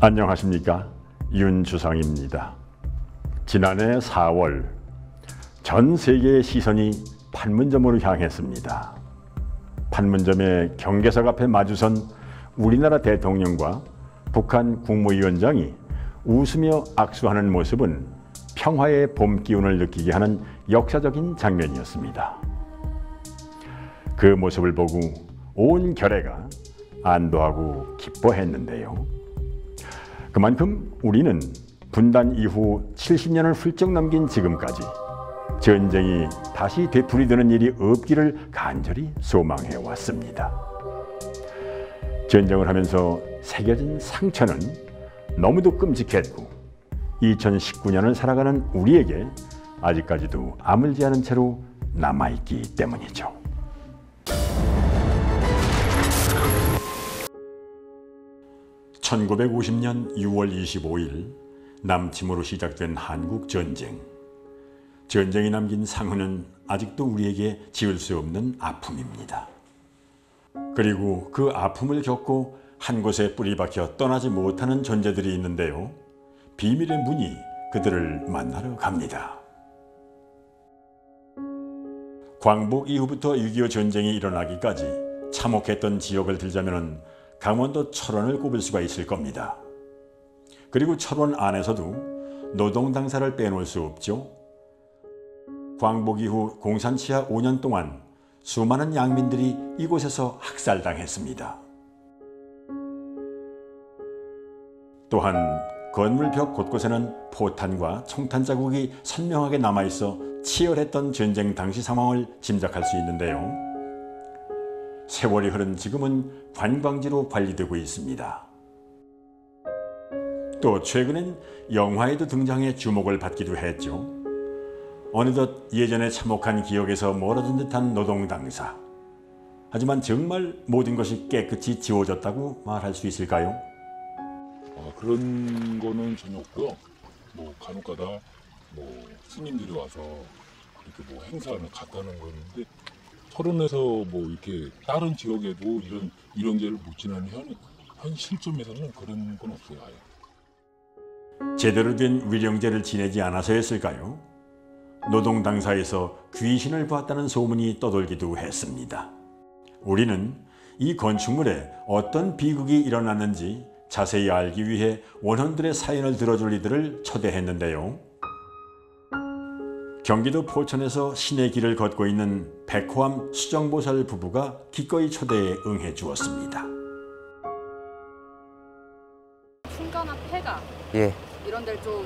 안녕하십니까, 윤주상입니다. 지난해 4월 전 세계의 시선이 판문점으로 향했습니다. 판문점의 경계석 앞에 마주선 우리나라 대통령과 북한 국무위원장이 웃으며 악수하는 모습은 평화의 봄 기운을 느끼게 하는 역사적인 장면이었습니다. 그 모습을 보고 온 결해가 안도하고 기뻐했는데요. 그만큼 우리는 분단 이후 70년을 훌쩍 넘긴 지금까지 전쟁이 다시 되풀이되는 일이 없기를 간절히 소망해 왔습니다. 전쟁을 하면서 새겨진 상처는 너무도 끔찍했고 2019년을 살아가는 우리에게 아직까지도 아물지 않은 채로 남아있기 때문이죠. (1950년 6월 25일) 남침으로 시작된 한국 전쟁. 전쟁이 남긴 상흔은 아직도 우리에게 지울 수 없는 아픔입니다. 그리고 그 아픔을 겪고 한 곳에 뿌리 박혀 떠나지 못하는 존재들이 있는데요. 비밀의 문이 그들을 만나러 갑니다. 광복 이후부터 6.25 전쟁이 일어나기까지 참혹했던 지역을 들자면 강원도 철원을 꼽을 수가 있을 겁니다. 그리고 철원 안에서도 노동 당사를 빼놓을 수 없죠. 광복 이후 공산치하 5년 동안 수많은 양민들이 이곳에서 학살당했습니다. 또한 건물 벽 곳곳에는 포탄과 총탄 자국이 선명하게 남아있어 치열했던 전쟁 당시 상황을 짐작할 수 있는데요. 세월이 흐른 지금은 관광지로 관리되고 있습니다. 또 최근엔 영화에도 등장해 주목을 받기도 했죠. 어느덧 예전의 참혹한 기억에서 멀어진 듯한 노동 당사. 하지만 정말 모든 것이 깨끗이 지워졌다고 말할 수 있을까요? 그런 거는 전혀 없고요. 간혹가다 스님들이 와서 이렇게 행사를 갔다는 건데, 철원에서 이렇게 다른 지역에도 이런 죄를 묻지는 현 실점에서는 그런 건 없어요. 아예. 제대로 된 위령제를 지내지 않아서였을까요? 노동 당사에서 귀신을 보았다는 소문이 떠돌기도 했습니다. 우리는 이 건축물에 어떤 비극이 일어났는지 자세히 알기 위해 원혼들의 사연을 들어줄 이들을 초대했는데요. 경기도 포천에서 신의 길을 걷고 있는 백호암 수정보살 부부가 기꺼이 초대에 응해 주었습니다. 충가나 폐가 이런 데를 좀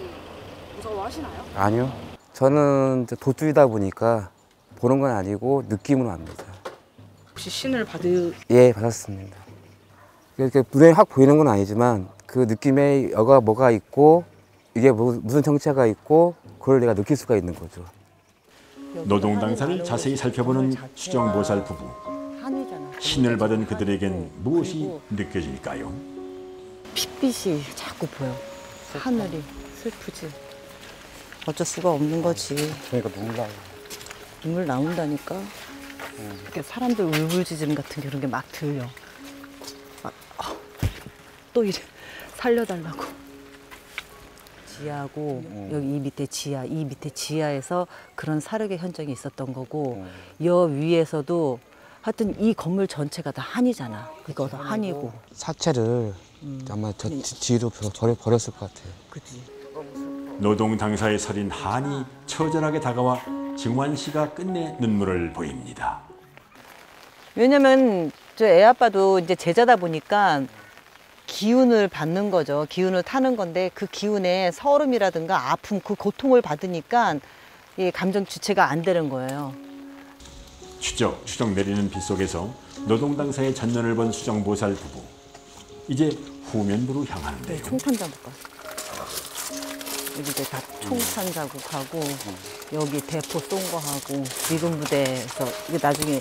무서워하시나요? 아니요. 저는 도주이다 보니까 보는 건 아니고 느낌으로 합니다. 혹시 신을 예, 받았습니다. 이렇게 눈에 확 보이는 건 아니지만 그 느낌에 여가 뭐가 있고 이게 무슨 정체가 있고 그걸 내가 느낄 수가 있는 거죠. 노동 당사를 자세히 살펴보는 수정보살 부부. 신을 받은 그들에겐 무엇이 느껴질까요? 핏빛이 자꾸 보여. 하늘이 슬프지. 어쩔 수가 없는 거지. 그러니까 눈물 나요. 눈물 나온다니까. 이렇게 사람들 울부짖음 같은 그런 게 막 들려. 또 이래 살려달라고. 지하고 여기 이 밑에 지하, 이 밑에 지하에서 그런 사륙의 현장이 있었던 거고 여 위에서도 하여튼 이 건물 전체가 다 한이잖아. 이거 다 한이고. 사체를 아마 저 뒤로 버렸을 것 같아요. 그치. 노동 당사에 서린 한이 처절하게 다가와 증환 씨가 끝내 눈물을 보입니다. 왜냐면 저 애 아빠도 이제 제자다 보니까 기운을 받는 거죠. 기운을 타는 건데 그 기운에 서름이라든가 아픔, 그 고통을 받으니까 이 감정 주체가 안 되는 거예요. 추적 내리는 빗속에서 노동 당사의 전년을 본 수정보살 부부. 이제 후면부로 향하는데요. 총탄 자국 봤어. 여기 이제 다 총탄 자국하고 여기 대포 쏜 거 하고 미군 부대에서 이게 나중에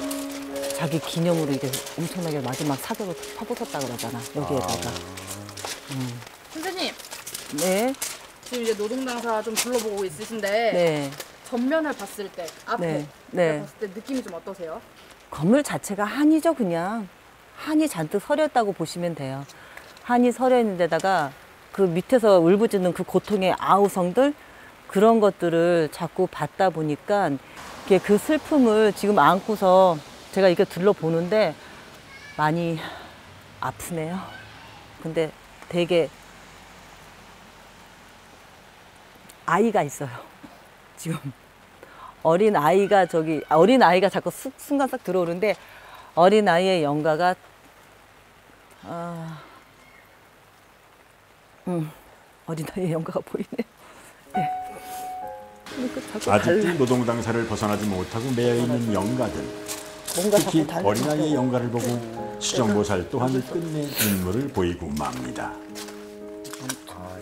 자기 기념으로 이제 엄청나게 마지막 사격을 퍼붓었다 그러잖아. 여기에다가. 선생님. 네. 지금 이제 노동당사 좀 둘러보고 있으신데 네. 전면을 봤을 때 앞에 네. 봤을 때 느낌이 좀 어떠세요? 건물 자체가 한이죠, 그냥. 한이 잔뜩 서렸다고 보시면 돼요. 한이 서려 있는 데다가 그 밑에서 울부짖는 그 고통의 아우성들 그런 것들을 자꾸 받다 보니까 이게 그 슬픔을 지금 안고서 제가 이렇게 둘러보는데 많이 아프네요. 근데 되게 아이가 있어요. 지금 어린 아이가 자꾸 순간 싹 들어오는데 어린 아이의 영가가 어린 아이의 영가가 보이네. 네. 그러니까 자꾸 아직도 노동당사를 벗어나지 못하고 매여있는 영가들. 뭔가 특히 자꾸 어린아이의 영가를 보고 수정보살 또한 끝내 눈물을 보이고 맙니다.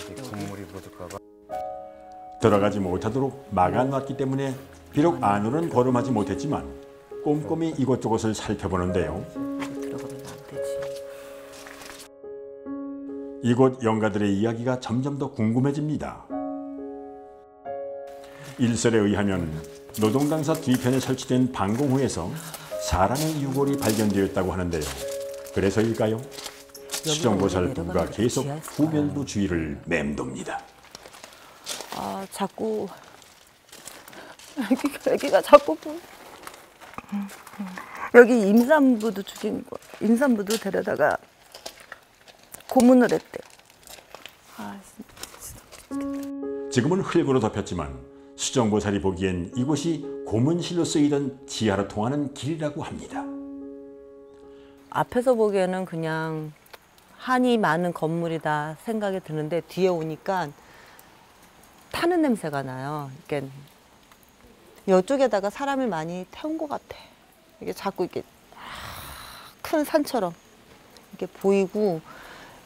이게 국물이 묻을까봐. 들어가지 못하도록 막아놨기 때문에 비록 안으로는 걸음하지 못했지만 꼼꼼히 이곳저곳을 살펴보는데요. 들어가면 안 되지. 이곳 영가들의 이야기가 점점 더 궁금해집니다. 일설에 의하면 노동당사 뒤편에 설치된 방공호에서 사람의 유골이 발견되었다고 하는데요. 그래서일까요? 수정보살 부부가 계속 후면부 주위를 맴돕니다. 아, 자꾸 애기가 자꾸 여기 임산부도 죽인 거. 임산부도 데려다가 고문을 했대. 아, 진짜. 지금은 흙으로 덮였지만 수정보살이 보기엔 이곳이 고문실로 쓰이던 지하로 통하는 길이라고 합니다. 앞에서 보기에는 그냥 한이 많은 건물이다 생각이 드는데 뒤에 오니까 타는 냄새가 나요. 그러니까 이쪽에다가 사람을 많이 태운 것 같아. 이게 자꾸 이렇게 큰 산처럼 이렇게 보이고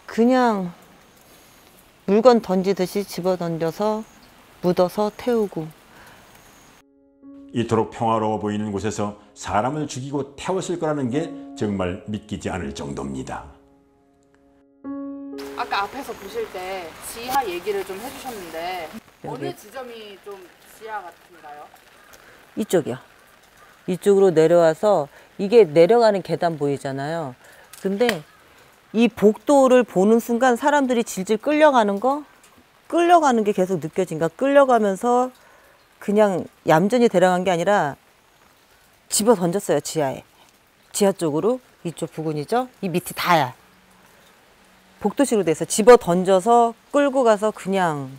그냥 물건 던지듯이 집어 던져서 묻어서 태우고. 이토록 평화로워 보이는 곳에서 사람을 죽이고 태웠을 거라는 게 정말 믿기지 않을 정도입니다. 아까 앞에서 보실 때 지하 얘기를 좀 해주셨는데 어느 여기. 지점이 좀 지하 같은가요? 이쪽이요. 이쪽으로 내려와서 이게 내려가는 계단 보이잖아요. 근데 이 복도를 보는 순간 사람들이 질질 끌려가는 게 계속 느껴진가. 끌려가면서 그냥 얌전히 데려간 게 아니라 집어 던졌어요. 지하에. 지하 쪽으로. 이쪽 부근이죠. 이 밑이 다야. 복도식으로 돼 있어. 집어 던져서 끌고 가서 그냥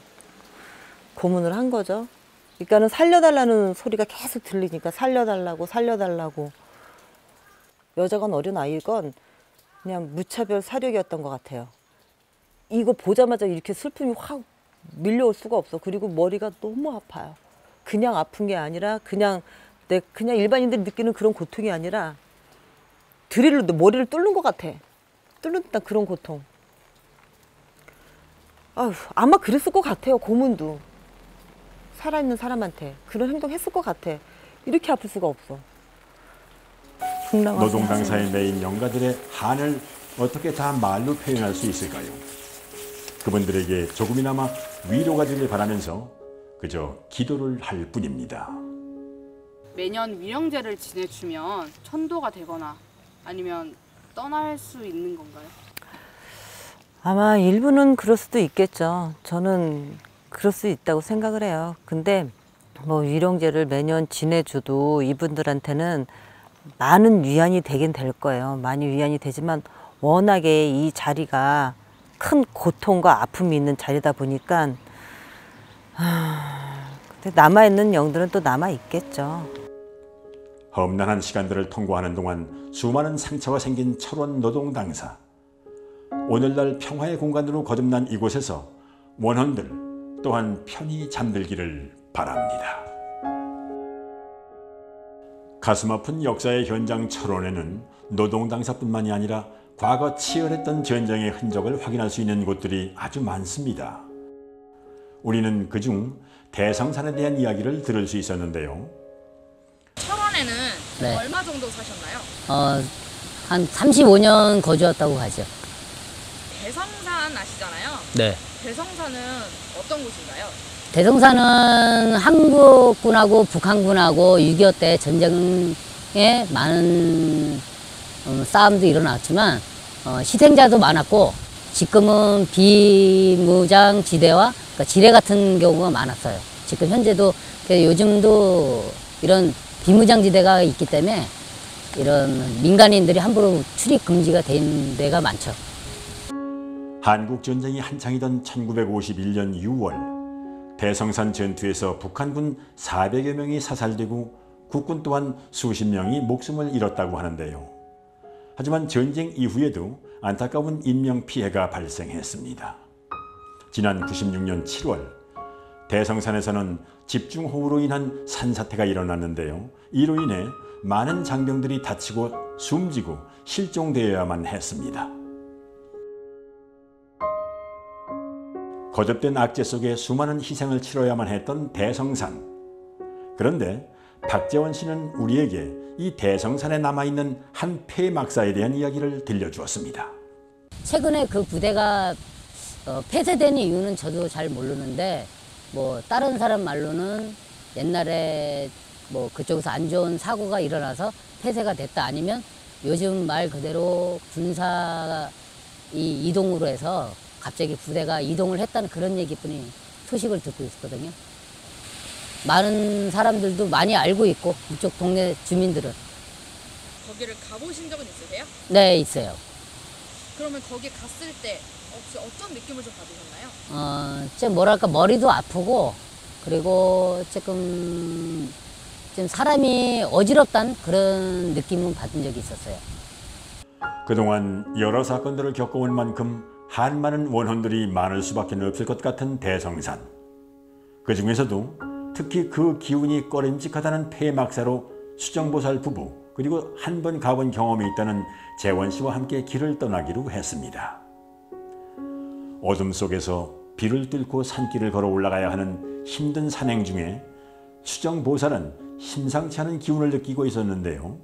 고문을 한 거죠. 그러니까는 살려달라는 소리가 계속 들리니까 살려달라고. 여자건 어린 아이건 그냥 무차별 사력이었던 것 같아요. 이거 보자마자 이렇게 슬픔이 확 밀려올 수가 없어. 그리고 머리가 너무 아파요. 그냥 아픈 게 아니라 그냥 일반인들이 느끼는 그런 고통이 아니라 드릴로 머리를 뚫는 것 같아. 뚫는 듯한 그런 고통. 아휴, 아마 그랬을 것 같아요. 고문도. 살아있는 사람한테 그런 행동했을 것 같아. 이렇게 아플 수가 없어. 노동당사에 매인 영가들의 한을 어떻게 다 말로 표현할 수 있을까요? 그분들에게 조금이나마 위로가 되길 바라면서 그저 기도를 할 뿐입니다. 매년 위령제를 지내주면 천도가 되거나 아니면 떠날 수 있는 건가요? 아마 일부는 그럴 수도 있겠죠. 저는 그럴 수 있다고 생각을 해요. 근데 뭐 위령제를 매년 지내줘도 이분들한테는 많은 위안이 되긴 될 거예요. 많이 위안이 되지만 워낙에 이 자리가 큰 고통과 아픔이 있는 자리다 보니까 근데 남아있는 영들은 또 남아있겠죠. 험난한 시간들을 통과하는 동안 수많은 상처가 생긴 철원 노동당사. 오늘날 평화의 공간으로 거듭난 이곳에서 원혼들 또한 편히 잠들기를 바랍니다. 가슴 아픈 역사의 현장 철원에는 노동당사뿐만이 아니라 과거 치열했던 전쟁의 흔적을 확인할 수 있는 곳들이 아주 많습니다. 우리는 그중 대성산에 대한 이야기를 들을 수 있었는데요. 철원에는 네. 얼마 정도 사셨나요? 한 35년 거주했다고 하죠. 대성산 아시잖아요. 네. 대성산은 어떤 곳인가요? 대성산은 한국군하고 북한군하고 6.25 때 전쟁에 많은 싸움도 일어났지만 희생자도 많았고 지금은 비무장지대와 그러니까 지뢰 같은 경우가 많았어요. 지금 현재도 요즘도 이런 비무장지대가 있기 때문에 이런 민간인들이 함부로 출입 금지가 된 데가 많죠. 한국 전쟁이 한창이던 1951년 6월 대성산 전투에서 북한군 400여 명이 사살되고 국군 또한 수십 명이 목숨을 잃었다고 하는데요. 하지만 전쟁 이후에도 안타까운 인명 피해가 발생했습니다. 지난 96년 7월 대성산에서는 집중호우로 인한 산사태가 일어났는데요. 이로 인해 많은 장병들이 다치고 숨지고 실종되어야만 했습니다. 거듭된 악재 속에 수많은 희생을 치러야만 했던 대성산. 그런데 박재원 씨는 우리에게 이 대성산에 남아있는 한 폐막사에 대한 이야기를 들려주었습니다. 최근에 그 부대가 폐쇄된 이유는 저도 잘 모르는데 뭐 다른 사람 말로는 옛날에 뭐 그쪽에서 안 좋은 사고가 일어나서 폐쇄가 됐다, 아니면 요즘 말 그대로 군사 이동으로 해서 갑자기 부대가 이동을 했다는 그런 얘기뿐이 소식을 듣고 있었거든요. 많은 사람들도 많이 알고 있고 이쪽 동네 주민들은. 거기를 가보신 적은 있으세요? 네, 있어요. 그러면 거기 갔을 때 혹시 어떤 느낌을 좀 받으셨나요? 좀 뭐랄까 머리도 아프고 그리고 조금 좀 사람이 어지럽다는 그런 느낌은 받은 적이 있었어요. 그동안 여러 사건들을 겪어온 만큼 한많은 원혼들이 많을 수밖에 없을 것 같은 대성산. 그 중에서도 특히 그 기운이 꺼림직하다는 폐막사로 수정보살 부부 그리고 한 번 가본 경험이 있다는 재원 씨와 함께 길을 떠나기로 했습니다. 어둠 속에서 비를 뚫고 산길을 걸어 올라가야 하는 힘든 산행 중에 수정보살은 심상치 않은 기운을 느끼고 있었는데요.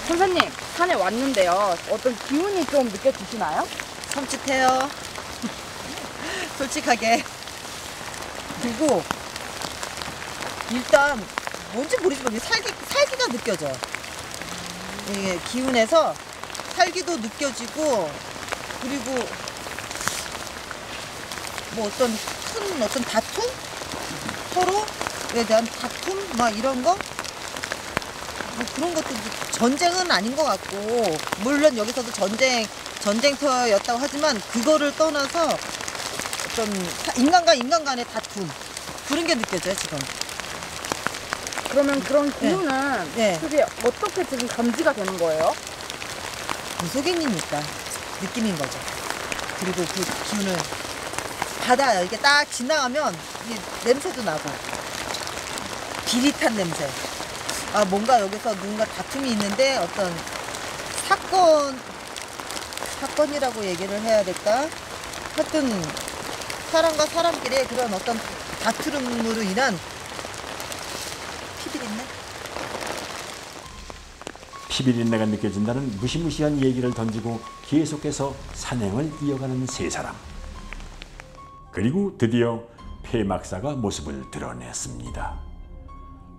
선생님, 산에 왔는데요. 어떤 기운이 좀 느껴지시나요? 섬찟해요. 솔직하게. 그리고 일단 뭔지 모르지만 살기가 느껴져. 이게 기운에서 살기도 느껴지고, 그리고 뭐 어떤 다툼? 서로에 대한 다툼? 막 이런 거? 뭐 그런 것도 전쟁은 아닌 것 같고, 물론 여기서도 전쟁터였다고 하지만 그거를 떠나서 어떤 인간과 인간 간의 다툼, 그런 게 느껴져요 지금. 그러면 그런 기운은 네. 그게 어떻게 지금 감지가 되는 거예요? 무속인이니까 느낌인 거죠. 그리고 그 기운을 받아요. 이게 딱 지나가면 이게 냄새도 나고, 비릿한 냄새. 아, 뭔가 여기서 누군가 다툼이 있는데 어떤 사건이라고 얘기를 해야 될까? 하여튼 사람과 사람끼리의 그런 어떤 다툼으로 인한 피비린내? 피비린내가 느껴진다는 무시무시한 얘기를 던지고 계속해서 산행을 이어가는 세 사람. 그리고 드디어 폐막사가 모습을 드러냈습니다.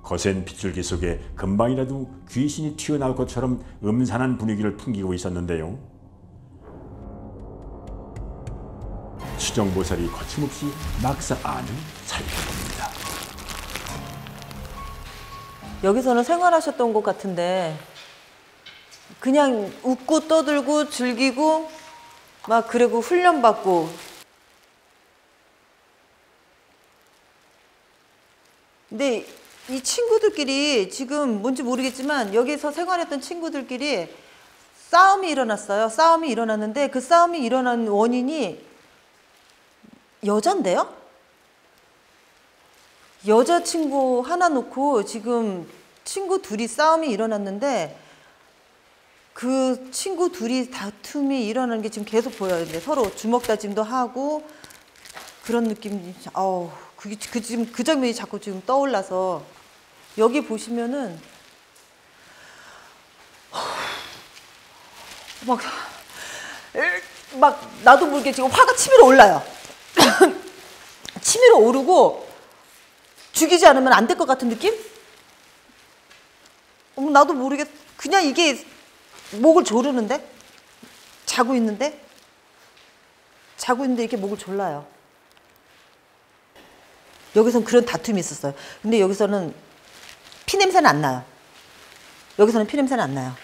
거센 빗줄기 속에 금방이라도 귀신이 튀어나올 것처럼 음산한 분위기를 풍기고 있었는데요. 수정보살이 거침없이 막사 안을 살펴봅니다. 여기서는 생활하셨던 것 같은데 그냥 웃고 떠들고 즐기고 막 그리고 훈련받고, 근데 이 친구들끼리 지금 뭔지 모르겠지만 여기서 생활했던 친구들끼리 싸움이 일어났어요. 싸움이 일어났는데 그 싸움이 일어난 원인이 여잔데요? 여자친구 하나 놓고 지금 친구 둘이 싸움이 일어났는데 그 친구 둘이 다툼이 일어나는 게 지금 계속 보여요. 근데 서로 주먹 다짐도 하고 그런 느낌이, 지금 그 장면이 자꾸 지금 떠올라서. 여기 보시면은 막 나도 모르게 지금 화가 치밀어 올라요. 치밀어 오르고 죽이지 않으면 안 될 것 같은 느낌? 나도 모르게 그냥 이게 목을 조르는데? 자고 있는데 이렇게 목을 졸라요. 여기서는 그런 다툼이 있었어요. 근데 여기서는 피 냄새는 안 나요. 여기서는 피 냄새는 안 나요.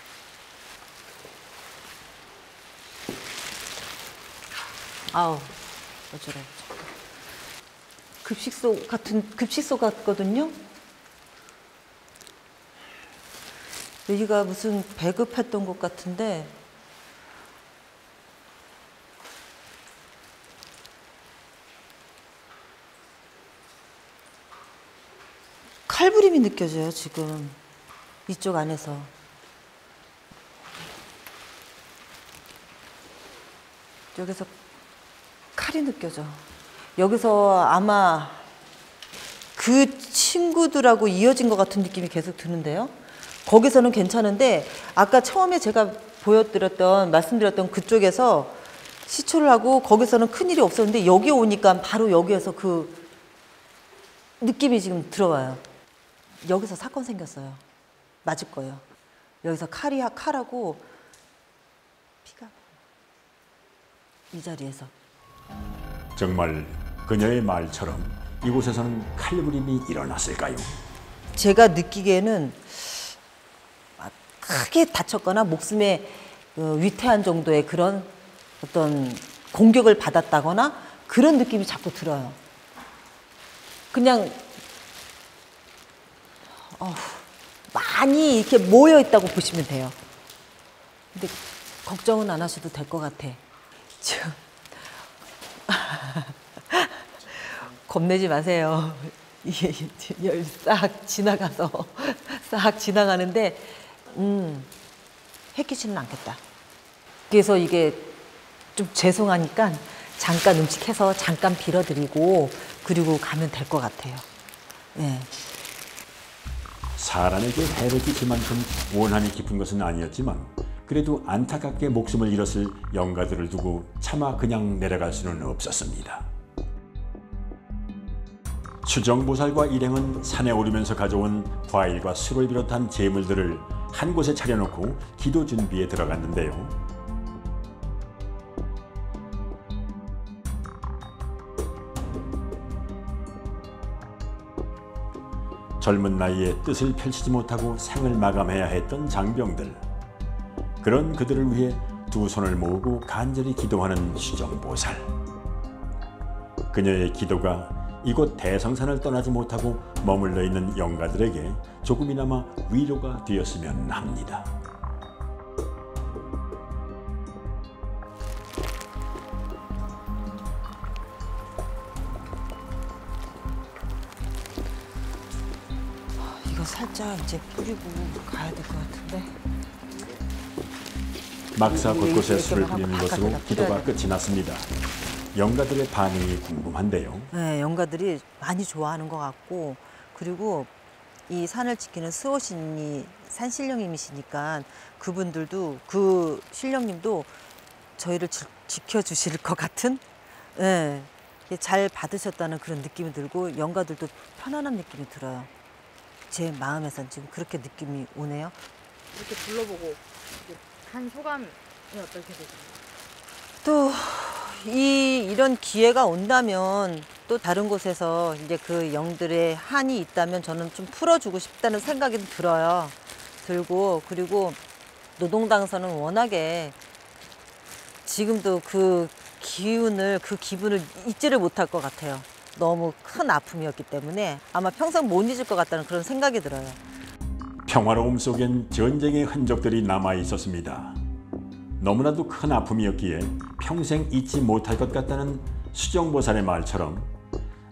아우, 어쩌라. 급식소 같거든요. 여기가 무슨 배급했던 것 같은데 칼부림이 느껴져요, 지금. 이쪽 안에서. 여기서 칼이 느껴져. 여기서 아마 그 친구들하고 이어진 것 같은 느낌이 계속 드는데요. 거기서는 괜찮은데 아까 처음에 제가 말씀드렸던 그쪽에서 시초를 하고 거기서는 큰일이 없었는데 여기 오니까 바로 여기에서 그 느낌이 지금 들어와요. 여기서 사건 생겼어요. 맞을 거예요. 여기서 칼하고 피가 이 자리에서. 정말 그녀의 말처럼 이곳에서는 칼부림이 일어났을까요? 제가 느끼기에는 크게 다쳤거나 목숨에 위태한 정도의 그런 어떤 공격을 받았다거나 그런 느낌이 자꾸 들어요. 그냥 많이 이렇게 모여 있다고 보시면 돼요. 근데 걱정은 안 하셔도 될 것 같아. 지금 겁내지 마세요. 이게 싹 지나가서 싹 지나가는데 해키지는 않겠다. 그래서 이게 좀 죄송하니까 잠깐 음식해서 잠깐 빌어드리고 그리고 가면 될 것 같아요. 네. 사람에게 해를 끼칠 만큼 원한이 깊은 것은 아니었지만 그래도 안타깝게 목숨을 잃었을 영가들을 두고 차마 그냥 내려갈 수는 없었습니다. 수정보살과 일행은 산에 오르면서 가져온 과일과 술을 비롯한 제물들을 한 곳에 차려놓고 기도 준비에 들어갔는데요. 젊은 나이에 뜻을 펼치지 못하고 생을 마감해야 했던 장병들. 그런 그들을 위해 두 손을 모으고 간절히 기도하는 수정보살. 그녀의 기도가 이곳 대성산을 떠나지 못하고 머물러 있는 영가들에게 조금이나마 위로가 되었으면 합니다. 이거 살짝 이제 뿌리고 가야 될 것 같은데. 막사 곳곳에 술을 뿌리는 것으로 기도가 끝이 났습니다. 영가들의 반응이 궁금한데요. 네, 영가들이 많이 좋아하는 것 같고 그리고 이 산을 지키는 수호신이 산신령님이시니까 그분들도 그 신령님도 저희를 지켜주실 것 같은 네, 잘 받으셨다는 그런 느낌이 들고 영가들도 편안한 느낌이 들어요. 제 마음에선 지금 그렇게 느낌이 오네요. 이렇게 둘러보고 한 소감이 어떻게 되세요? 또 이런 기회가 온다면 또 다른 곳에서 이제 그 영들의 한이 있다면 저는 좀 풀어주고 싶다는 생각이 들고 그리고 노동당에서는 워낙에 지금도 그 기분을 잊지를 못할 것 같아요. 너무 큰 아픔이었기 때문에 아마 평생 못 잊을 것 같다는 그런 생각이 들어요. 평화로움 속엔 전쟁의 흔적들이 남아 있었습니다. 너무나도 큰 아픔이었기에 평생 잊지 못할 것 같다는 수정보살의 말처럼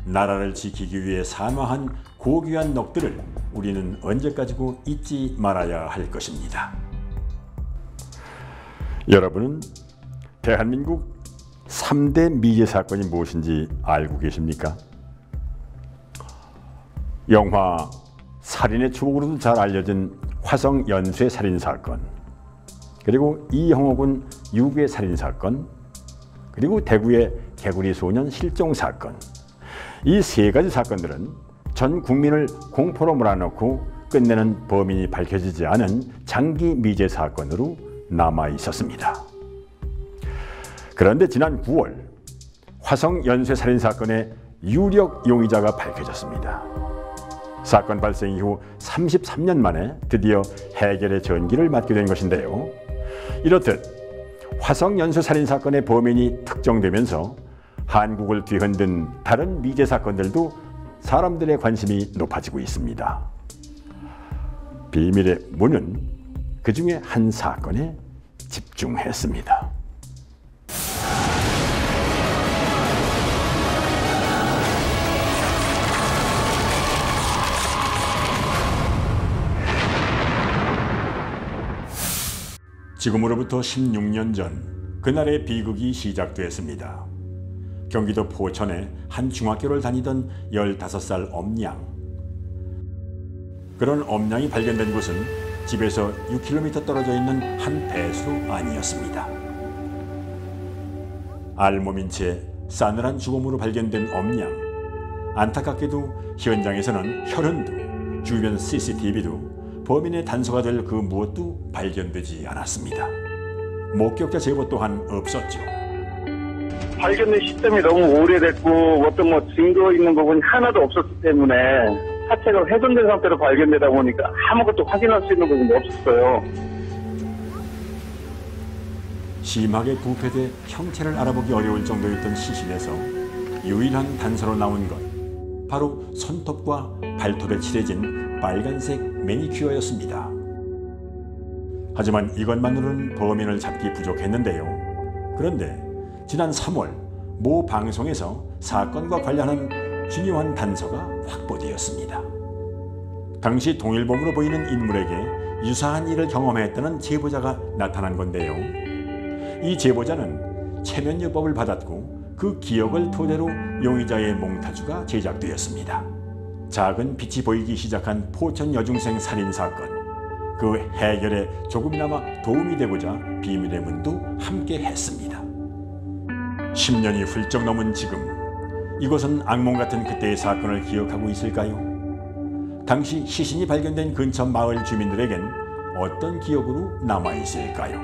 나라를 지키기 위해 산화한 고귀한 넋들을 우리는 언제까지고 잊지 말아야 할 것입니다. 여러분은 대한민국 3대 미제 사건이 무엇인지 알고 계십니까? 영화 살인의 추억으로도 잘 알려진 화성 연쇄 살인 사건, 그리고 이형옥군 유괴 살인 사건, 그리고 대구의 개구리 소년 실종 사건. 이 세 가지 사건들은 전 국민을 공포로 몰아넣고 끝내는 범인이 밝혀지지 않은 장기 미제 사건으로 남아 있었습니다. 그런데 지난 9월 화성 연쇄 살인 사건의 유력 용의자가 밝혀졌습니다. 사건 발생 이후 33년 만에 드디어 해결의 전기를 맞게 된 것인데요. 이렇듯 화성 연쇄 살인 사건의 범인이 특정되면서 한국을 뒤흔든 다른 미제 사건들도 사람들의 관심이 높아지고 있습니다. 비밀의 문은 그 중에 한 사건에 집중했습니다. 지금으로부터 16년 전 그날의 비극이 시작되었습니다. 경기도 포천의 한 중학교를 다니던 15살 엄양. 그런 엄양이 발견된 곳은 집에서 6km 떨어져 있는 한 배수로 아니었습니다. 알몸인 채 싸늘한 죽음으로 발견된 엄양. 안타깝게도 현장에서는 혈흔도 주변 CCTV도 범인의 단서가 될 그 무엇도 발견되지 않았습니다. 목격자 제보 또한 없었죠. 발견된 시점이 너무 오래됐고 어떤 증거 있는 부분이 하나도 없었기 때문에 사체가 훼손된 상태로 발견되다 보니까 아무것도 확인할 수 있는 부분이 없었어요. 심하게 부패돼 형체를 알아보기 어려울 정도였던 시신에서 유일한 단서로 나온 건 바로 손톱과 발톱에 칠해진 빨간색 매니큐어였습니다. 하지만 이것만으로는 범인을 잡기 부족했는데요. 그런데 지난 3월 모 방송에서 사건과 관련한 중요한 단서가 확보되었습니다. 당시 동일범으로 보이는 인물에게 유사한 일을 경험했다는 제보자가 나타난 건데요. 이 제보자는 체면요법을 받았고 그 기억을 토대로 용의자의 몽타주가 제작되었습니다. 작은 빛이 보이기 시작한 포천 여중생 살인사건, 그 해결에 조금이나마 도움이 되고자 비밀의 문도 함께 했습니다. 10년이 훌쩍 넘은 지금, 이곳은 악몽 같은 그때의 사건을 기억하고 있을까요? 당시 시신이 발견된 근처 마을 주민들에겐 어떤 기억으로 남아있을까요?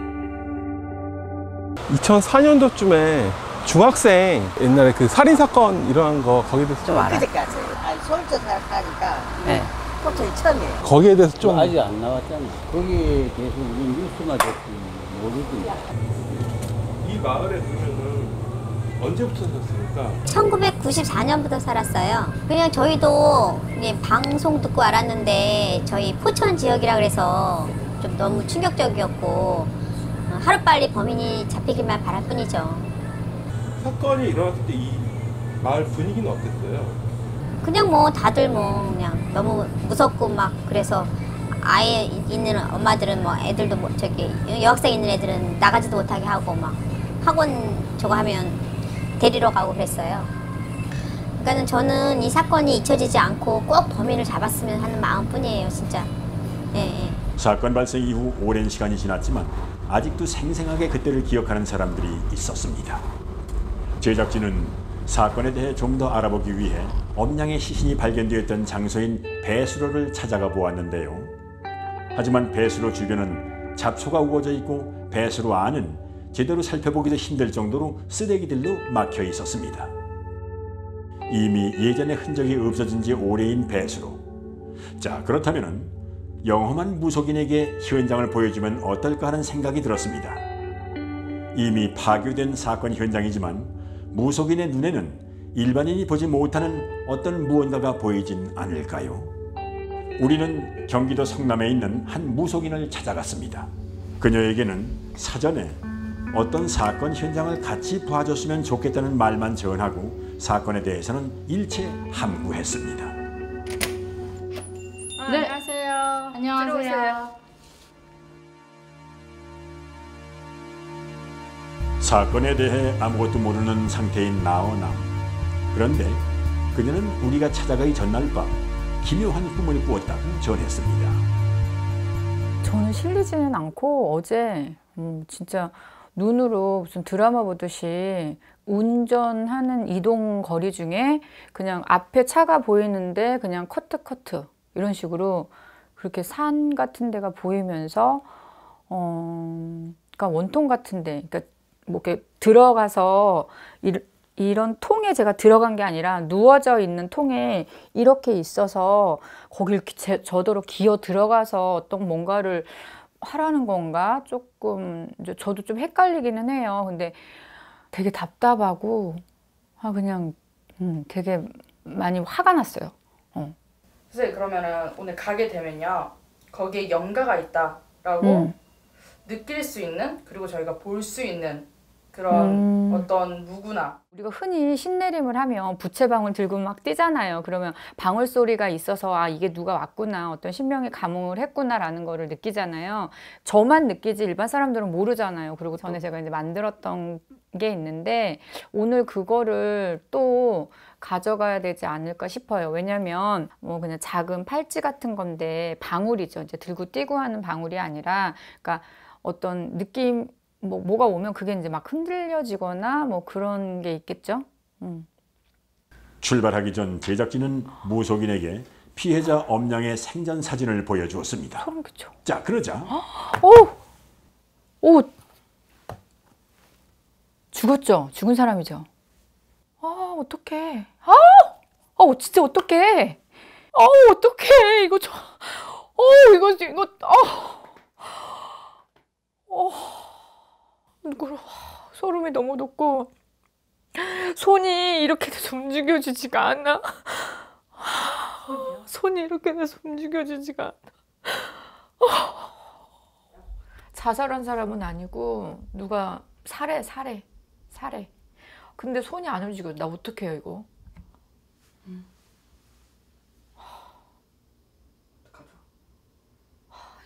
2004년도쯤에 중학생 옛날에 그 살인사건 일어난 거 거기에 대해서 좀 알아요. 그때까지 아니 솔직히 생각하니까 포천이 처음이에요. 거기에 대해서 좀 아직 안 나왔잖아. 거기에 대해서 뉴스만 듣지 모르지. 이 마을에 그러면은 언제부터 사셨습니까? 1994년부터 살았어요. 그냥 저희도 이제 방송 듣고 알았는데 저희 포천 지역이라 그래서 좀 너무 충격적이었고 하루빨리 범인이 잡히기만 바랄 뿐이죠. 사건이 일어났을 때 이 마을 분위기는 어땠어요? 그냥 뭐 다들 뭐 그냥 너무 무섭고 막 그래서 아예 있는 엄마들은 뭐 애들도 뭐 저기 여학생 있는 애들은 나가지도 못하게 하고 막 학원 저거 하면 데리러 가고 그랬어요. 그러니까는 저는 이 사건이 잊혀지지 않고 꼭 범인을 잡았으면 하는 마음뿐이에요, 진짜. 예. 사건 발생 이후 오랜 시간이 지났지만 아직도 생생하게 그때를 기억하는 사람들이 있었습니다. 제작진은 사건에 대해 좀 더 알아보기 위해 엄양의 시신이 발견되었던 장소인 배수로를 찾아가 보았는데요. 하지만 배수로 주변은 잡초가 우거져 있고 배수로 안은 제대로 살펴보기도 힘들 정도로 쓰레기들로 막혀 있었습니다. 이미 예전의 흔적이 없어진 지 오래인 배수로. 자, 그렇다면 영험한 무속인에게 현장을 보여주면 어떨까 하는 생각이 들었습니다. 이미 파괴된 사건 현장이지만 무속인의 눈에는 일반인이 보지 못하는 어떤 무언가가 보이진 않을까요? 우리는 경기도 성남에 있는 한 무속인을 찾아갔습니다. 그녀에게는 사전에 어떤 사건 현장을 같이 봐줬으면 좋겠다는 말만 전하고 사건에 대해서는 일체 함구했습니다. 네. 안녕하세요. 안녕하세요. 사건에 대해 아무것도 모르는 상태인 나어남. 그런데 그녀는 우리가 찾아가기 전날 밤 기묘한 꿈을 꾸었다고 전했습니다. 저는 실리지는 않고 어제 진짜 눈으로 무슨 드라마 보듯이 운전하는 이동 거리 중에 그냥 앞에 차가 보이는데 그냥 커트 이런 식으로 그렇게 산 같은 데가 보이면서 그러니까 원통 같은데, 그러니까 뭐 이렇게 들어가서 이런 통에 제가 들어간 게 아니라 누워져 있는 통에 이렇게 있어서 거길 저더러 기어 들어가서 어떤 뭔가를 하라는 건가? 조금 저도 좀 헷갈리기는 해요. 근데 되게 답답하고 그냥 되게 많이 화가 났어요. 선생님 그러면은 오늘 가게 되면요 거기에 영가가 있다라고 느낄 수 있는 그리고 저희가 볼 수 있는 그런 어떤 무구나 우리가 흔히 신내림을 하면 부채방울 들고 막 뛰잖아요. 그러면 방울 소리가 있어서 아 이게 누가 왔구나 어떤 신명이 감응을 했구나라는 거를 느끼잖아요. 저만 느끼지 일반 사람들은 모르잖아요. 그리고 전에 제가 이제 만들었던 게 있는데 오늘 그거를 또 가져가야 되지 않을까 싶어요. 왜냐면 뭐 그냥 작은 팔찌 같은 건데 방울이죠. 이제 들고 뛰고 하는 방울이 아니라 그러니까 어떤 느낌 뭐가 오면 그게 이제 막 흔들려지거나 뭐 그런 게 있겠죠. 출발하기 전 제작진은 무속인에게 피해자 엄양의 생전 사진을 보여주었습니다. 소름 끼쳐. 자, 그러자 오! 죽었죠? 죽은 사람이죠? 어떡해. 진짜 어떡해. 어떡해. 이거 소름이 너무 돋고 손이 이렇게 돼서 움직여지지가 않아. 손이 이렇게 돼서 움직여지지가 않아. 자살한 사람은 아니고 누가 살해. 근데 손이 안 움직여. 나 어떡해요 이거.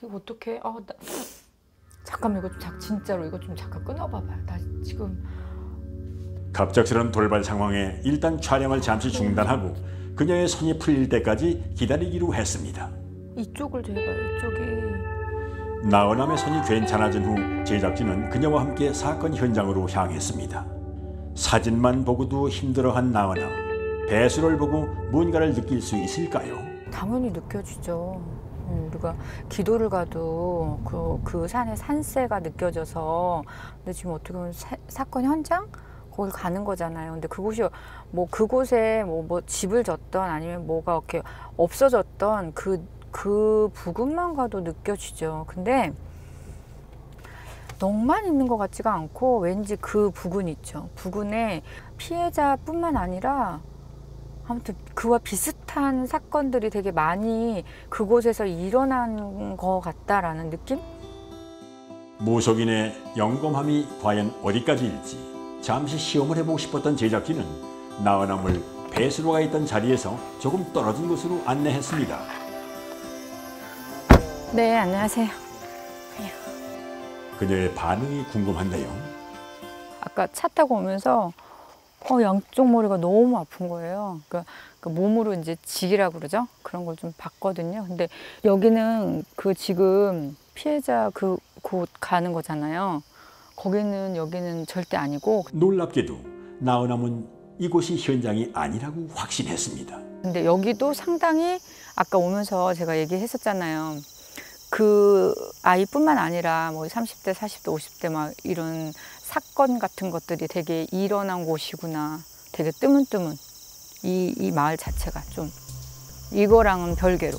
이거 어떡해. 잠깐만 이거 진짜로 이거 좀 잠깐 끊어봐봐요. 나 지금 갑작스런 돌발 상황에 일단 촬영을 잠시 중단하고 그녀의 손이 풀릴 때까지 기다리기로 했습니다. 이쪽을 제발 이쪽이 나은함의 손이 괜찮아진 후 제작진은 그녀와 함께 사건 현장으로 향했습니다. 사진만 보고도 힘들어한 나은함. 배수를 보고 뭔가를 느낄 수 있을까요? 당연히 느껴지죠. 우리가 기도를 가도 그 산의 산세가 느껴져서 근데 지금 어떻게 보면 사건 현장? 거길 가는 거잖아요. 근데 그곳이 그곳에 뭐 집을 졌던 아니면 뭐가 이렇게 없어졌던 그 부근만 가도 느껴지죠. 근데 넋만 있는 것 같지가 않고 왠지 그 부근 있죠. 부근에 피해자뿐만 아니라 아무튼 그와 비슷한 사건들이 되게 많이 그곳에서 일어난 것 같다라는 느낌? 무속인의 영검함이 과연 어디까지일지 잠시 시험을 해보고 싶었던 제작진은 나은함을 배수로가 있던 자리에서 조금 떨어진 곳으로 안내했습니다. 네, 안녕하세요. 그녀의 반응이 궁금한데요. 아까 차 타고 오면서 양쪽 머리가 너무 아픈 거예요. 그러니까 몸으로 이제 직이라고 그러죠. 그런 걸 좀 봤거든요. 근데 여기는 지금 피해자 곳 가는 거잖아요. 여기는 절대 아니고. 놀랍게도 나은함은 이곳이 현장이 아니라고 확신했습니다. 근데 여기도 상당히 아까 오면서 제가 얘기했었잖아요. 그 아이뿐만 아니라 뭐 30대, 40대, 50대 막 이런 사건 같은 것들이 되게 일어난 곳이구나. 되게 뜨문뜨문. 이 마을 자체가 좀 이거랑은 별개로.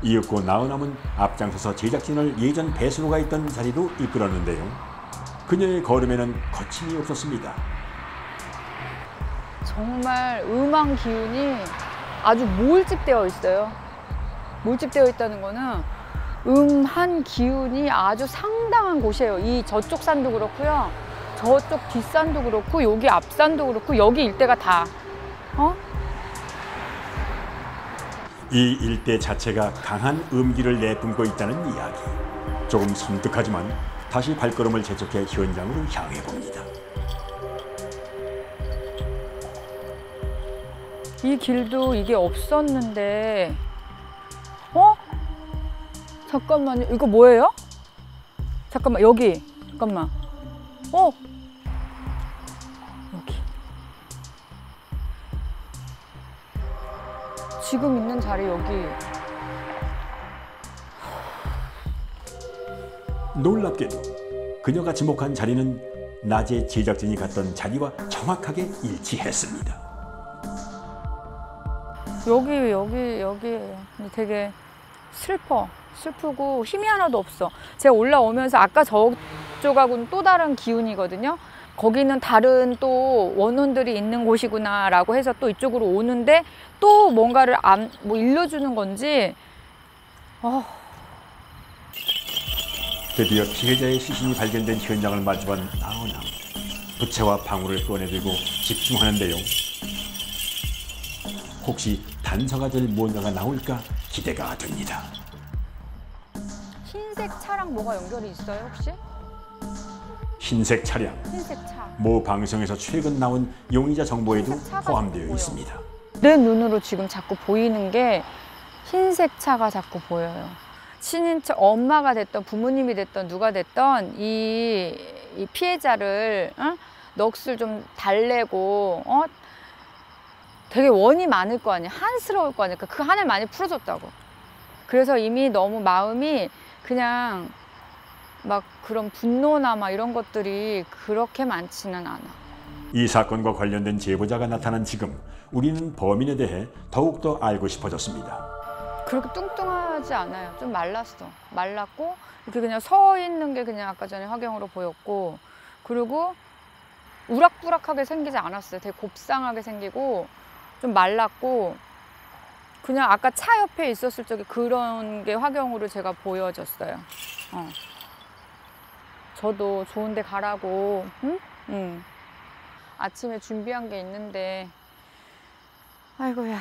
이윽고 나은함은 앞장서서 제작진을 예전 배수로가 있던 자리로 이끌었는데요. 그녀의 걸음에는 거침이 없었습니다. 정말 음한 기운이 아주 몰집되어 있어요. 몰집되어 있다는 거는 음한 기운이 아주 상당한 곳이에요. 저쪽 산도 그렇고요. 저쪽 뒷산도 그렇고 여기 앞산도 그렇고 여기 일대가 다. 이 일대 자체가 강한 음기를 내뿜고 있다는 이야기. 조금 섬뜩하지만 다시 발걸음을 재촉해 현장으로 향해 봅니다. 이 길도 이게 없었는데 잠깐만요. 이거 뭐예요? 잠깐만 여기 잠깐만 여기 지금 있는 자리 여기 놀랍게도 그녀가 지목한 자리는 낮에 제작진이 갔던 자리와 정확하게 일치했습니다. 여기 되게 슬프고 힘이 하나도 없어. 제가 올라오면서 아까 저쪽하고는 또 다른 기운이거든요. 거기는 다른 또 원혼들이 있는 곳이구나라고 해서 또 이쪽으로 오는데 또 뭔가를 뭐 일러주는 건지. 드디어 피해자의 시신이 발견된 현장을 마주한 나은함. 부채와 방울을 꺼내들고 집중하는데요. 혹시 단서가 될 무언가가 나올까 기대가 됩니다. 흰색 차랑 뭐가 연결이 있어요 혹시? 흰색 차량. 흰색 차. 모 방송에서 최근 나온 용의자 정보에도 포함되어 보여. 있습니다. 내 눈으로 지금 자꾸 보이는 게 흰색 차가 자꾸 보여요. 친인척, 엄마가 됐던 부모님이 됐던 누가 됐던 이 피해자를 넋을 좀 달래고 되게 원이 많을 거 아니야. 한스러울 거 아니야. 그 한을 많이 풀어줬다고. 그래서 이미 너무 마음이 그냥 막 그런 분노나 막 이런 것들이 그렇게 많지는 않아. 이 사건과 관련된 제보자가 나타난 지금 우리는 범인에 대해 더욱더 알고 싶어졌습니다. 그렇게 뚱뚱하지 않아요. 좀 말랐고 이렇게 그냥 서 있는 게 그냥 아까 전에 화경으로 보였고, 그리고 우락부락하게 생기지 않았어요. 되게 곱상하게 생기고 좀 말랐고, 그냥 아까 차 옆에 있었을 적에 그런 게 화경으로 제가 보여졌어요. 저도 좋은 데 가라고 아침에 준비한 게 있는데, 아이고야.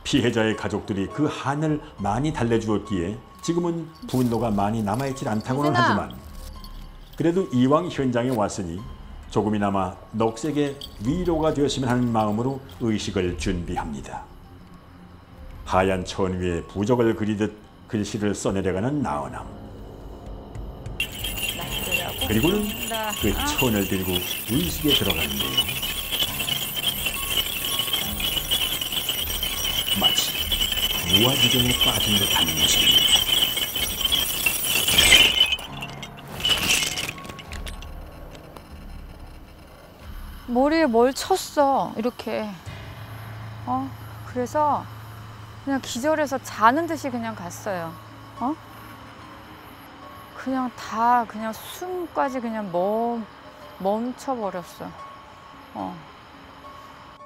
피해자의 가족들이 그 한을 많이 달래주었기에 지금은 분노가 많이 남아있질 않다고는 하지만, 그래도 이왕 현장에 왔으니 조금이나마 넋에게 위로가 되었으면 하는 마음으로 의식을 준비합니다. 하얀 천 위에 부적을 그리듯 글씨를 써내려가는 나은함. 그리고는 그 천을 들고 의식에 들어가는데요. 마치 무아지경에 빠진 듯한 모습입니다. 머리에 뭘 쳤어 이렇게. 그래서 그냥 기절해서 자는 듯이 그냥 갔어요. 그냥 다 그냥 숨까지 그냥 멈춰버렸어.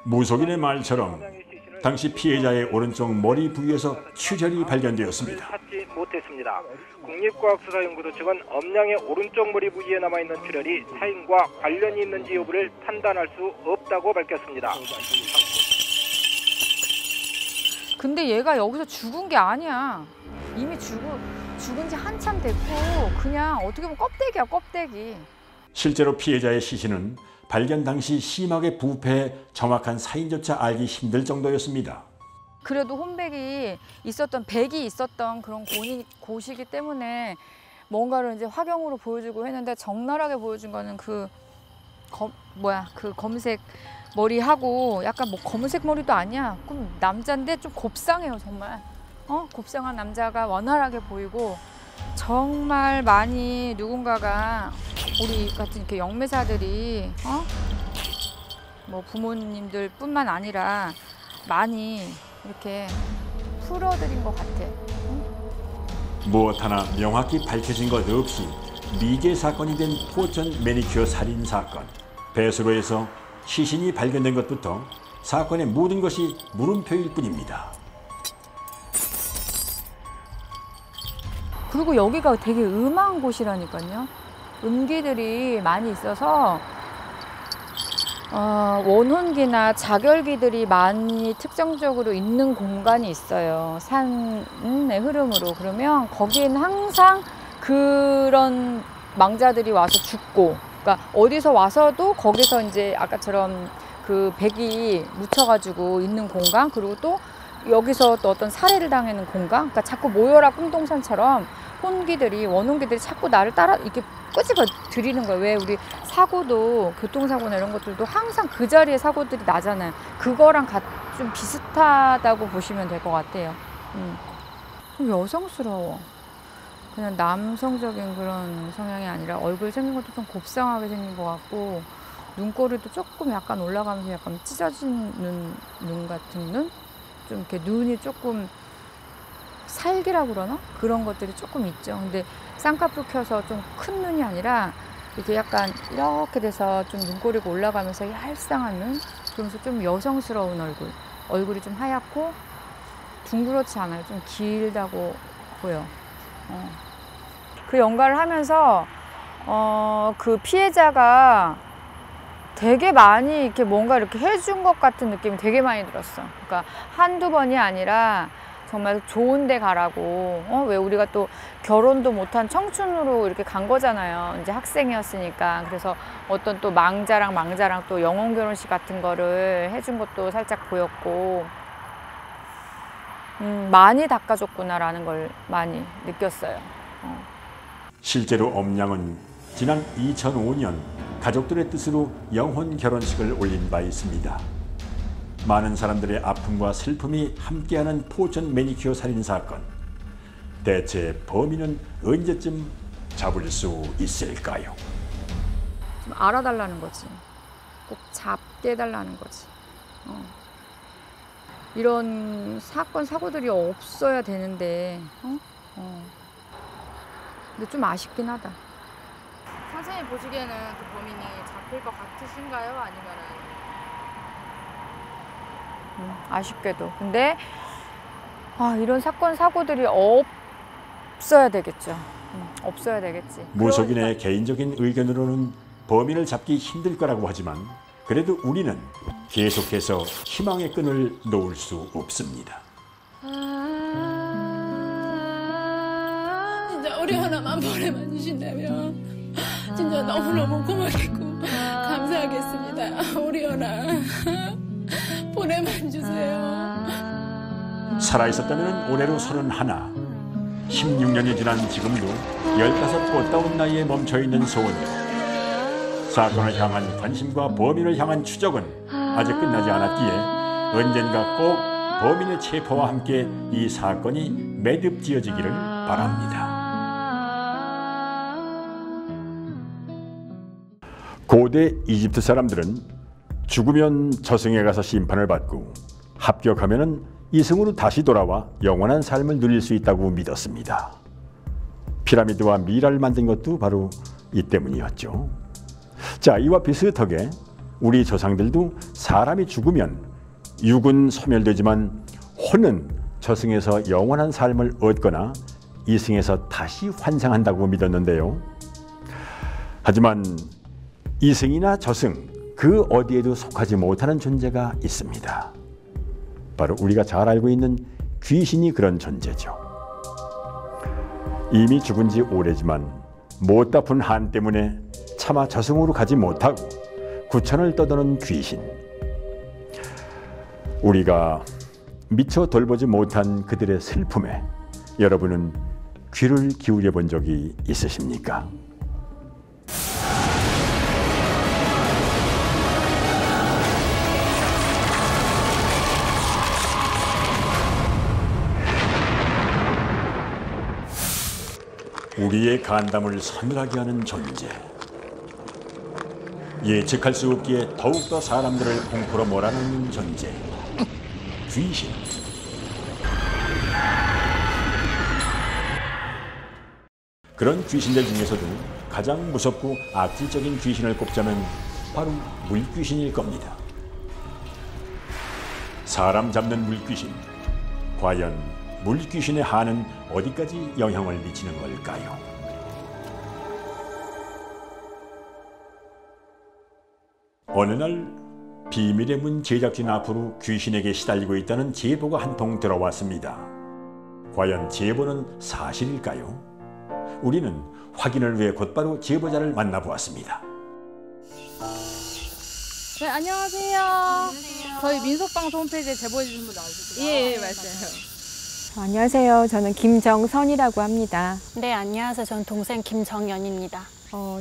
무속인의 말처럼 당시 피해자의 오른쪽 머리 부위에서 출혈이 발견되었습니다. 찾지 못했습니다. 국립과학수사연구소 측은 엄량의 오른쪽 머리 부위에 남아있는 출혈이 사인과 관련이 있는지 여부를 판단할 수 없다고 밝혔습니다. 근데 얘가 여기서 죽은 게 아니야. 이미 죽은 지 한참 됐고, 그냥 어떻게 보면 껍데기야, 껍데기. 실제로 피해자의 시신은 발견 당시 심하게 부패해 정확한 사인조차 알기 힘들 정도였습니다. 그래도 혼백이 있었던, 백이 있었던 그런 곳이기 때문에 뭔가를 이제 화경으로 보여주고 했는데, 적나라하게 보여준 거는 그 검색 머리하고, 약간 뭐 검은색 머리도 아니야. 그럼 남자인데 좀 곱상해요, 정말. 곱상한 남자가 원활하게 보이고, 정말 많이 누군가가 우리 같은 이렇게 영매사들이 뭐 부모님들 뿐만 아니라 많이 이렇게 풀어드린 것 같아. 무엇 하나 명확히 밝혀진 것 없이 미제 사건이 된 포천 매니큐어 살인 사건. 배수로에서 시신이 발견된 것부터 사건의 모든 것이 물음표일 뿐입니다. 그리고 여기가 되게 음한 곳이라니까요. 음기들이 많이 있어서 원혼기나 자결기들이 많이 특정적으로 있는 공간이 있어요. 산의 흐름으로. 그러면 거기에는 항상 그런 망자들이 와서 죽고, 그러니까 어디서 와서도 거기서 이제 아까처럼 그 백이 묻혀가지고 있는 공간, 그리고 또 여기서 또 어떤 살해를 당하는 공간, 그러니까 자꾸 모여라 꿈동산처럼 원혼기들이 자꾸 나를 따라 이렇게 끄집어 들이는 거예요. 왜 우리 사고도, 교통사고나 이런 것들도 항상 그 자리에 사고들이 나잖아요. 그거랑 좀 비슷하다고 보시면 될 것 같아요. 좀 여성스러워. 그냥 남성적인 그런 성향이 아니라 얼굴 생긴 것도 좀 곱상하게 생긴 것 같고 눈꼬리도 조금 약간 올라가면서 약간 찢어진 눈 같은 눈? 좀 이렇게 눈이 조금 살기라고 그러나? 그런 것들이 조금 있죠. 근데 쌍꺼풀 켜서 좀 큰 눈이 아니라 이렇게 약간 이렇게 돼서 좀 눈꼬리가 올라가면서 얄쌍한 눈? 그러면서 좀 여성스러운 얼굴이 좀 하얗고 둥그렇지 않아요. 좀 길다고 보여. 그 연가를 하면서 그 피해자가 되게 많이 이렇게 뭔가 이렇게 해준 것 같은 느낌이 되게 많이 들었어. 그러니까 한두 번이 아니라 정말 좋은 데 가라고. 왜 우리가 또 결혼도 못한 청춘으로 이렇게 간 거잖아요. 이제 학생이었으니까. 그래서 어떤 또 망자랑 또 영혼 결혼식 같은 거를 해준 것도 살짝 보였고, 많이 닦아줬구나라는 걸 많이 느꼈어요. 실제로 엄양은 지난 2005년 가족들의 뜻으로 영혼 결혼식을 올린 바 있습니다. 많은 사람들의 아픔과 슬픔이 함께하는 포천 매니큐어 살인 사건. 대체 범인은 언제쯤 잡을 수 있을까요? 좀 알아달라는 거지. 꼭 잡게 해달라는 거지. 이런 사건, 사고들이 없어야 되는데, 근데 좀 아쉽긴 하다. 선생님 보시기에는 그 범인이 잡힐 것 같으신가요? 아니면은? 아쉽게도. 근데 이런 사건, 사고들이 없어야 되겠죠. 없어야 되겠지. 무속인의 개인적인 의견으로는 범인을 잡기 힘들 거라고 하지만 그래도 우리는 계속해서 희망의 끈을 놓을 수 없습니다. 진짜 우리 하나만 보내만 주신다면 진짜 너무너무 고맙겠고 감사하겠습니다. 우리 하나 보내만 주세요. 살아있었다면 올해로 31. 16년이 지난 지금도 15 꽃다운 나이에 멈춰있는 소녀. 사건을 향한 관심과 범인을 향한 추적은 아직 끝나지 않았기에 언젠가 꼭 범인의 체포와 함께 이 사건이 매듭지어지기를 바랍니다. 고대 이집트 사람들은 죽으면 저승에 가서 심판을 받고 합격하면은 이승으로 다시 돌아와 영원한 삶을 누릴 수 있다고 믿었습니다. 피라미드와 미라를 만든 것도 바로 이 때문이었죠. 자, 이와 비슷하게 우리 조상들도 사람이 죽으면 육은 소멸되지만 혼은 저승에서 영원한 삶을 얻거나 이승에서 다시 환생한다고 믿었는데요. 하지만 이승이나 저승 그 어디에도 속하지 못하는 존재가 있습니다. 바로 우리가 잘 알고 있는 귀신이 그런 존재죠. 이미 죽은 지 오래지만 못 갚은 한 때문에 차마 저승으로 가지 못하고 구천을 떠도는 귀신. 우리가 미처 돌보지 못한 그들의 슬픔에 여러분은 귀를 기울여 본 적이 있으십니까? 우리의 간담을 서늘하게 하는 존재. 예측할 수 없기에 더욱더 사람들을 공포로 몰아넣는 존재. 귀신. 그런 귀신들 중에서도 가장 무섭고 악질적인 귀신을 꼽자면 바로 물귀신일 겁니다. 사람 잡는 물귀신. 과연 물귀신의 한은 어디까지 영향을 미치는 걸까요? 어느 날 비밀의 문 제작진 앞으로 귀신에게 시달리고 있다는 제보가 한 통 들어왔습니다. 과연 제보는 사실일까요? 우리는 확인을 위해 곧바로 제보자를 만나보았습니다. 네, 안녕하세요. 저희 민속방송 홈페이지에 제보해 주신 분 나오셨어요? 예, 맞아요. 안녕하세요. 저는 김정선이라고 합니다. 네, 안녕하세요. 저는 동생 김정연입니다.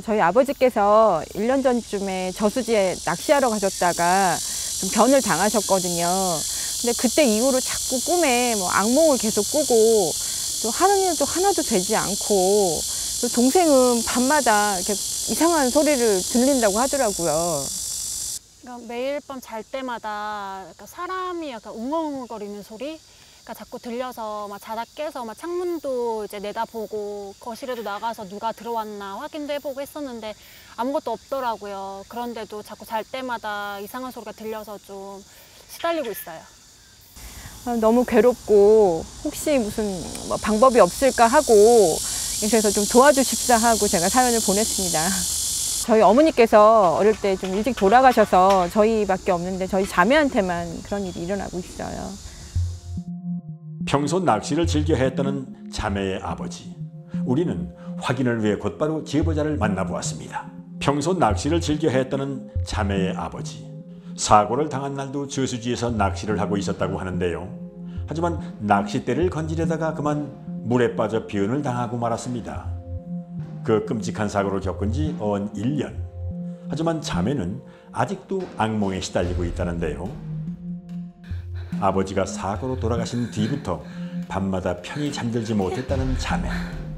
저희 아버지께서 1년 전쯤에 저수지에 낚시하러 가셨다가 좀 변을 당하셨거든요. 근데 그때 이후로 자꾸 꿈에 뭐 악몽을 계속 꾸고 또 하는 일도 하나도 되지 않고 또 동생은 밤마다 이렇게 이상한 소리를 들린다고 하더라고요. 그러니까 매일 밤 잘 때마다 사람이 약간 웅엉거리는 소리? 그러니까 자꾸 들려서 막 자다 깨서 막 창문도 이제 내다보고 거실에도 나가서 누가 들어왔나 확인도 해보고 했었는데 아무것도 없더라고요. 그런데도 자꾸 잘 때마다 이상한 소리가 들려서 좀 시달리고 있어요. 너무 괴롭고 혹시 무슨 뭐 방법이 없을까 하고 그래서 좀 도와주십사 하고 제가 사연을 보냈습니다. 저희 어머니께서 어릴 때 좀 일찍 돌아가셔서 저희밖에 없는데 저희 자매한테만 그런 일이 일어나고 있어요. 평소 낚시를 즐겨 했다는 자매의 아버지. 우리는 확인을 위해 곧바로 제보자를 만나보았습니다. 평소 낚시를 즐겨 했다는 자매의 아버지. 사고를 당한 날도 저수지에서 낚시를 하고 있었다고 하는데요. 하지만 낚싯대를 건지려다가 그만 물에 빠져 비은을 당하고 말았습니다. 그 끔찍한 사고를 겪은 지 언 1년. 하지만 자매는 아직도 악몽에 시달리고 있다는데요. 아버지가 사고로 돌아가신 뒤부터 밤마다 편히 잠들지 못했다는 자매.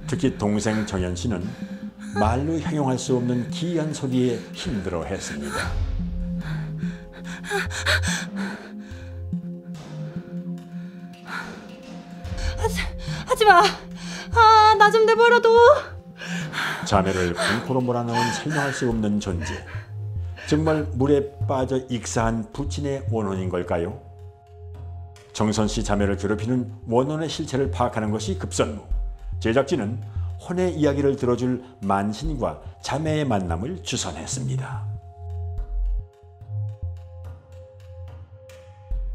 특히 동생 정연 씨는 말로 형용할 수 없는 기이한 소리에 힘들어했습니다. 하지마. 나 좀 내버려둬. 자매를 공포로 몰아넣은 설명할 수 없는 존재. 정말 물에 빠져 익사한 부친의 원혼인 걸까요? 정선 씨 자매를 괴롭히는 원혼의 실체를 파악하는 것이 급선무. 제작진은 혼의 이야기를 들어줄 만신과 자매의 만남을 주선했습니다.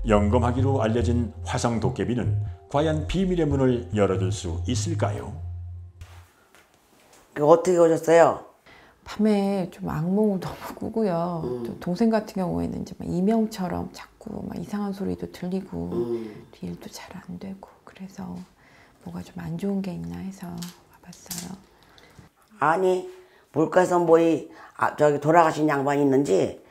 영검하기로 알려진 화성 도깨비는 과연 비밀의 문을 열어줄 수 있을까요? 어떻게 오셨어요? 밤에 좀 악몽을 너무 꾸고요. 또 동생 같은 경우에는 이제 막 이명처럼 자꾸 막 이상한 소리도 들리고 일도 잘 안 되고 그래서 뭐가 좀 안 좋은 게 있나 해서 와봤어요. 아니 물가에서 저기 돌아가신 양반이 있는지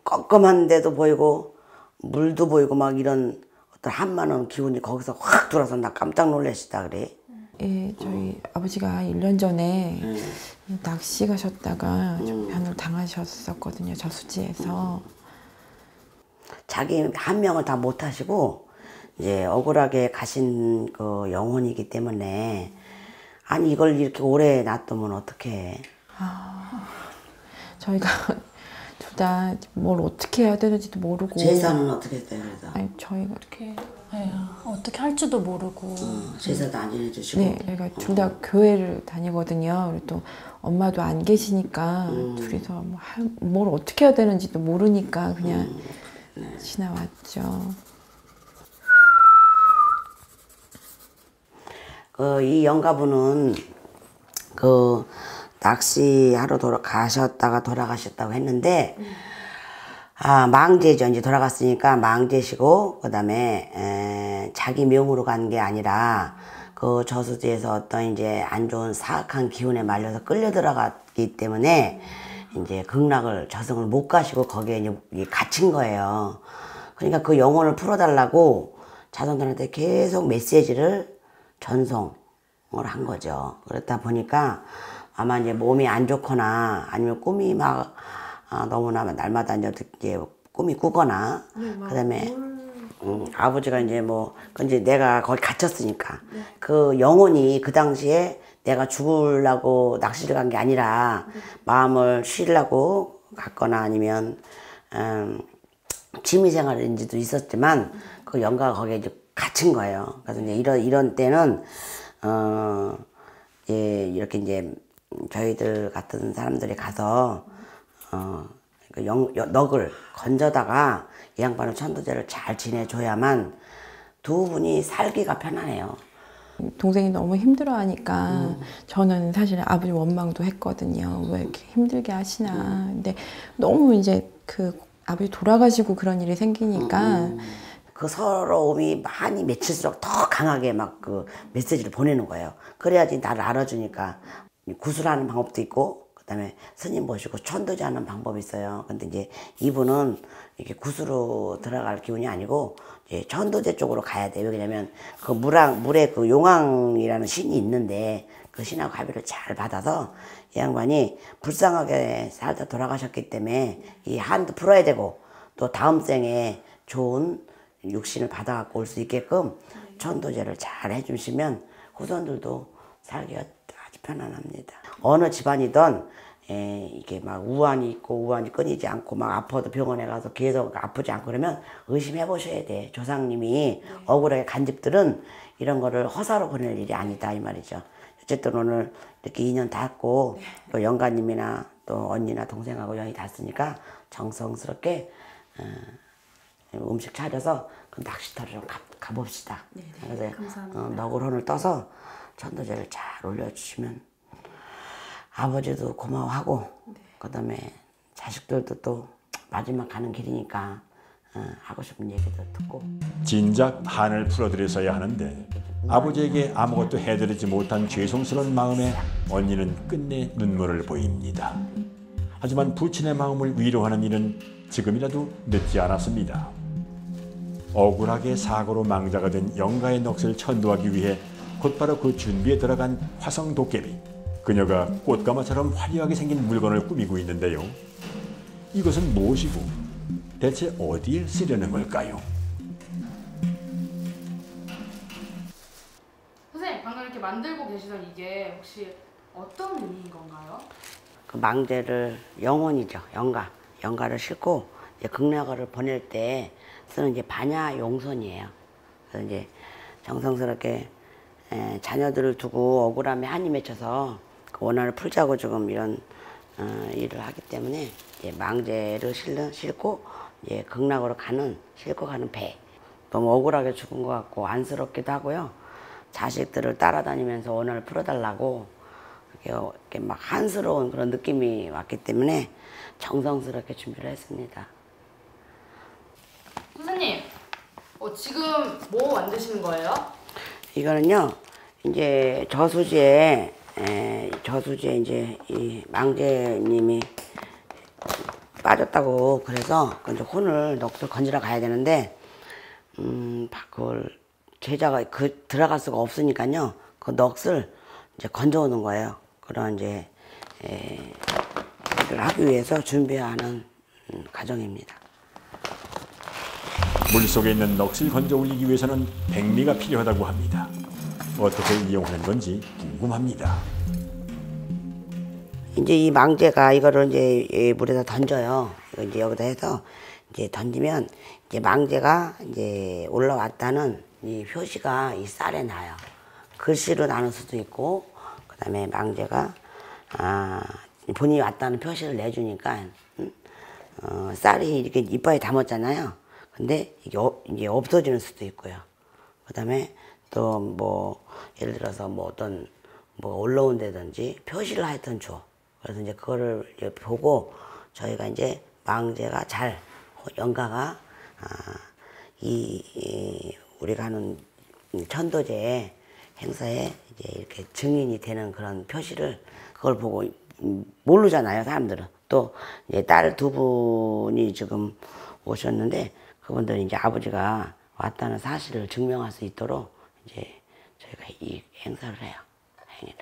껌껌한데도 보이고 물도 보이고 막 이런 어떤 한마는 기운이 거기서 확 들어서 나 깜짝 놀라시다 그래. 예, 저희 아버지가 1년 전에 낚시 가셨다가 좀 변을 당하셨었거든요. 저수지에서. 자기 한 명을 다 못 하시고 이제 억울하게 가신 그 영혼이기 때문에 아니 이걸 이렇게 오래 놔두면 어떡해. 저희가 둘 다 뭘 어떻게 해야 되는지도 모르고. 제사는 어떻게 했어요? 그래서? 아니 저희가 어떻게 할지도 모르고. 제사도 안 지내주시고. 네, 저희가 둘 다 교회를 다니거든요. 그리고 또 엄마도 안 계시니까 둘이서 뭘 어떻게 해야 되는지도 모르니까 그냥 지나왔죠. 이 영가분은 그 낚시하러 가셨다가 돌아가셨다고 했는데 망제죠. 이제 돌아갔으니까 망제시고 그다음에 자기 명으로 간 게 아니라 그 저수지에서 어떤 이제 안 좋은 사악한 기운에 말려서 끌려 들어갔기 때문에 이제 극락을 저승을 못 가시고 거기에 이제 갇힌 거예요. 그러니까 그 영혼을 풀어달라고 자손들한테 계속 메시지를 전송을 한 거죠. 그렇다 보니까 아마 이제 몸이 안 좋거나 아니면 꿈이 막 너무나 날마다 이제 꿈이 꾸거나 그다음에 아버지가 이제 이제 내가 거기 갇혔으니까 그 영혼이 그 당시에 내가 죽으려고 낚시를 간 게 아니라 마음을 쉬려고 갔거나 아니면 취미생활인지도 있었지만 그 영가가 거기에 이제 갇힌 거예요. 그래서 이제 이런 때는 이렇게 이제 저희들 같은 사람들이 가서 그 넋을 건져다가 이 양반은 천도제를 잘 지내줘야만 두 분이 살기가 편하네요. 동생이 너무 힘들어하니까 저는 사실 아버지 원망도 했거든요. 왜 이렇게 힘들게 하시나. 근데 너무 이제 그 아버지 돌아가시고 그런 일이 생기니까 그 서러움이 많이 맺힐수록 더 강하게 막 그 메시지를 보내는 거예요. 그래야지 나를 알아주니까 구술하는 방법도 있고 그다음에 스님 모시고 천도제 하는 방법이 있어요. 근데 이제 이분은 이게 굿으로 들어갈 기운이 아니고 이제 천도제 쪽으로 가야 돼요. 왜냐면 그 물에 그 용왕이라는 신이 있는데 그 신하고 합의를 잘 받아서 이 양반이 불쌍하게 살다 돌아가셨기 때문에 이 한도 풀어야 되고 또 다음 생에 좋은 육신을 받아갖고 올 수 있게끔 천도제를 잘 해주시면 후손들도 살기가 아주 편안합니다. 어느 집안이든 이게 막 우환이 있고 우환이 끊이지 않고 막 아파도 병원에 가서 계속 아프지 않고 그러면 의심해 보셔야 돼. 조상님이 억울하게 간 집들은 이런 거를 허사로 보낼 일이 아니다 이 말이죠. 어쨌든 오늘 이렇게 인연 닿고 또 영가님이나 또 언니나 동생하고 연이 닿았으니까 정성스럽게 음식 차려서 그 낚시터를 좀 가봅시다. 그래서 너굴혼을 떠서 천도제를 잘 올려주시면 아버지도 고마워하고 그다음에 자식들도 또 마지막 가는 길이니까 하고 싶은 얘기도 듣고. 진작 한을 풀어드렸어야 하는데 아버지에게 아무것도 해드리지 못한 죄송스러운 마음에 언니는 끝내 눈물을 보입니다. 하지만 부친의 마음을 위로하는 일은 지금이라도 늦지 않았습니다. 억울하게 사고로 망자가 된 영가의 넋을 천도하기 위해 곧바로 그 준비에 들어간 화성도깨비. 그녀가 꽃가마처럼 화려하게 생긴 물건을 꾸미고 있는데요. 이것은 무엇이고 대체 어디에 쓰려는 걸까요? 선생님 방금 이렇게 만들고 계시던 이게 혹시 어떤 의미인 건가요? 그 망제를 영혼이죠. 영가를 싣고 이제 극락을 보낼 때 쓰는 이제 반야 용선이에요. 그래서 이제 정성스럽게 자녀들을 두고 억울함에 한이 맺혀서 그 원한을 풀자고 지금 이런 일을 하기 때문에 이제 망제를 싣고 이제 극락으로 싣고 가는 배. 너무 억울하게 죽은 것 같고 안쓰럽기도 하고요. 자식들을 따라다니면서 원한을 풀어달라고 이렇게 막 한스러운 그런 느낌이 왔기 때문에 정성스럽게 준비를 했습니다. 선생님, 지금 뭐 만드시는 거예요? 이거는요, 이제 저수지에 이제 이 망제님이 빠졌다고 그래서 이제 혼을 넋을 건지러 가야 되는데, 그걸 제자가 들어갈 수가 없으니까요, 그 넋을 이제 건져오는 거예요. 그런 이제 일을 하기 위해서 준비하는 과정입니다. 물속에 있는 넋을 건져 올리기 위해서는 백미가 필요하다고 합니다. 어떻게 이용하는 건지 궁금합니다. 이제 이 망제가 이거를 이제 물에다 던져요. 이제 여기다 해서 이제 던지면 이제 망제가 이제 올라왔다는 이 표시가 이 쌀에 나요. 글씨로 나눌 수도 있고, 그다음에 망제가 본인이 왔다는 표시를 내주니까 쌀이 이렇게 이빨에 담았잖아요. 근데 이게 없어지는 수도 있고요. 그다음에 또 뭐 예를 들어서 뭐 어떤 뭐 올라온다든지 표시를 하여튼 줘. 그래서 이제 그거를 이제 보고 저희가 이제 망제가 영가가 우리가 하는 천도제 행사에 이제 이렇게 증인이 되는 그런 표시를 그걸 보고 모르잖아요, 사람들은. 또 이제 딸 두 분이 지금 오셨는데 그분들이 이제 아버지가 왔다는 사실을 증명할 수 있도록 이제 저희가 이 행사를 해요, 행위를.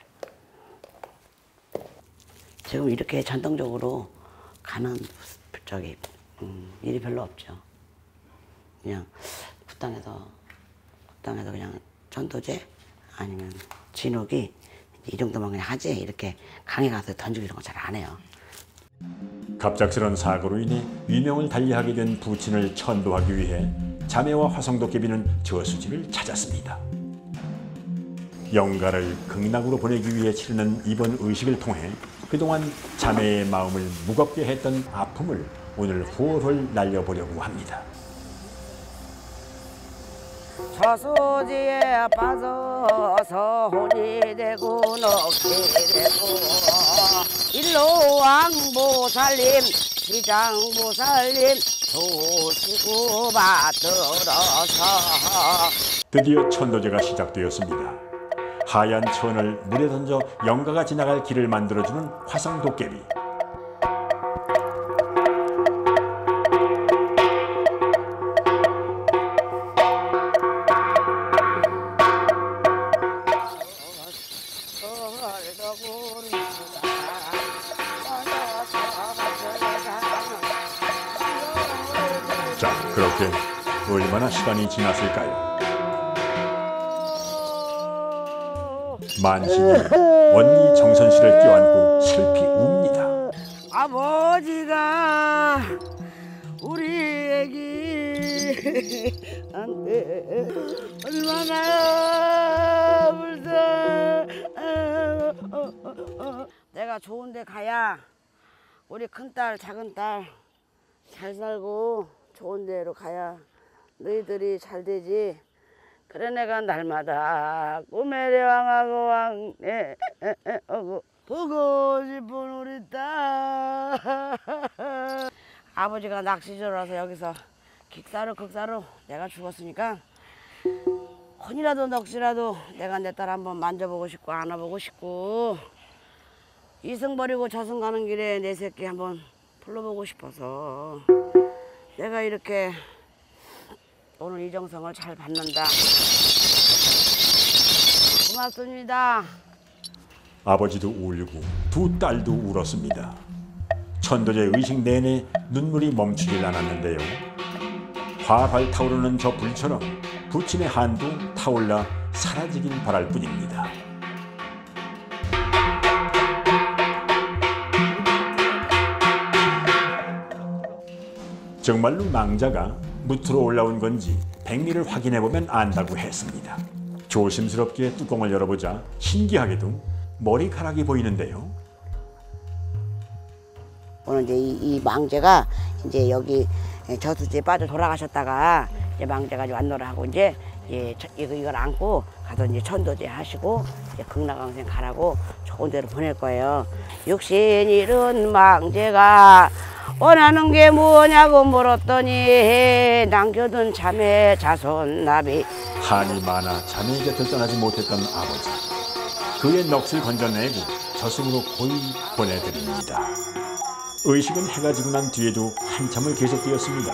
지금 이렇게 전통적으로 가는 일이 별로 없죠. 그냥 구땅에서 그냥 천도제 아니면 진옥이 이 정도만 그냥 하지 이렇게 강에 가서 던지고 이런 거 잘 안 해요. 갑작스런 사고로 인해 위명을 달리하게 된 부친을 천도하기 위해 자매와 화성도깨비는 저수지를 찾았습니다. 영가를 극락으로 보내기 위해 치르는 이번 의식을 통해 그동안 자매의 마음을 무겁게 했던 아픔을 오늘 훌훌 날려보려고 합니다. 저수지에 빠져서 혼이 되고 넋이 되고 일로 왕보살님 시장보살님 조시고 받들어서 드디어 천도제가 시작되었습니다. 하얀 천을 물에 던져 영가가 지나갈 길을 만들어주는 화성도깨비. 그렇게 얼마나 시간이 지났을까요? 만신이 언니 정선 씨를 껴안고 슬피 웁니다. 아버지가 우리 애기 안돼 얼마나 불쌍. 내가 좋은 데 가야 우리 큰딸 작은딸 잘 살고 좋은 데로 가야 너희들이 잘 되지. 그래 내가 날마다 꿈의 대왕하고 왕래 보고 싶은 우리 딸. 아버지가 낚시줄 와서 여기서 긱사로 극사로 내가 죽었으니까 혼이라도 넋이라도 내가 내 딸 한번 만져보고 싶고 안아보고 싶고 이승 버리고 저승 가는 길에 내 새끼 한번 불러보고 싶어서 내가 이렇게 오늘 이정성을 잘 받는다. 고맙습니다. 아버지도 울고 두 딸도 울었습니다. 천도제 의식 내내 눈물이 멈추질 않았는데요. 활활 타오르는 저 불처럼 부친의 한도 타올라 사라지길 바랄 뿐입니다. 정말로 망자가 무트로 올라온 건지 백미를 확인해보면 안다고 했습니다. 조심스럽게 뚜껑을 열어보자 신기하게도 머리카락이 보이는데요. 오늘 이제 이 망제가 이제 여기 저수지에 빠져 돌아가셨다가 이제 망제가 완노를 하고 이제 이걸 안고 가서 이제 천도제 하시고 이제 극락강생 가라고 좋은 데로 보낼 거예요. 육신 잃은 망제가 원하는 게 뭐냐고 물었더니 남겨둔 자매 자손 나비. 한이 많아 자매 곁을 떠나지 못했던 아버지. 그의 넋을 건져내고 저승으로 고이 보내드립니다. 의식은 해가 지고 난 뒤에도 한참을 계속되었습니다.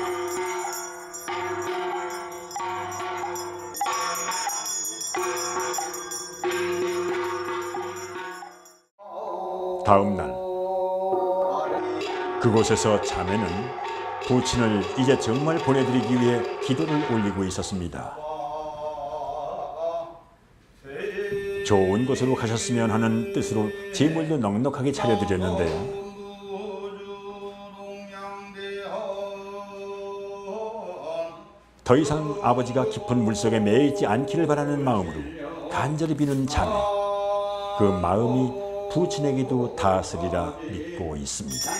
다음 날 그곳에서 자매는 부친을 이제 정말 보내드리기 위해 기도를 올리고 있었습니다. 좋은 곳으로 가셨으면 하는 뜻으로 제물도 넉넉하게 차려드렸는데요. 더 이상 아버지가 깊은 물속에 매이지 않기를 바라는 마음으로 간절히 비는 자매. 그 마음이 부친에게도 닿았으리라 믿고 있습니다.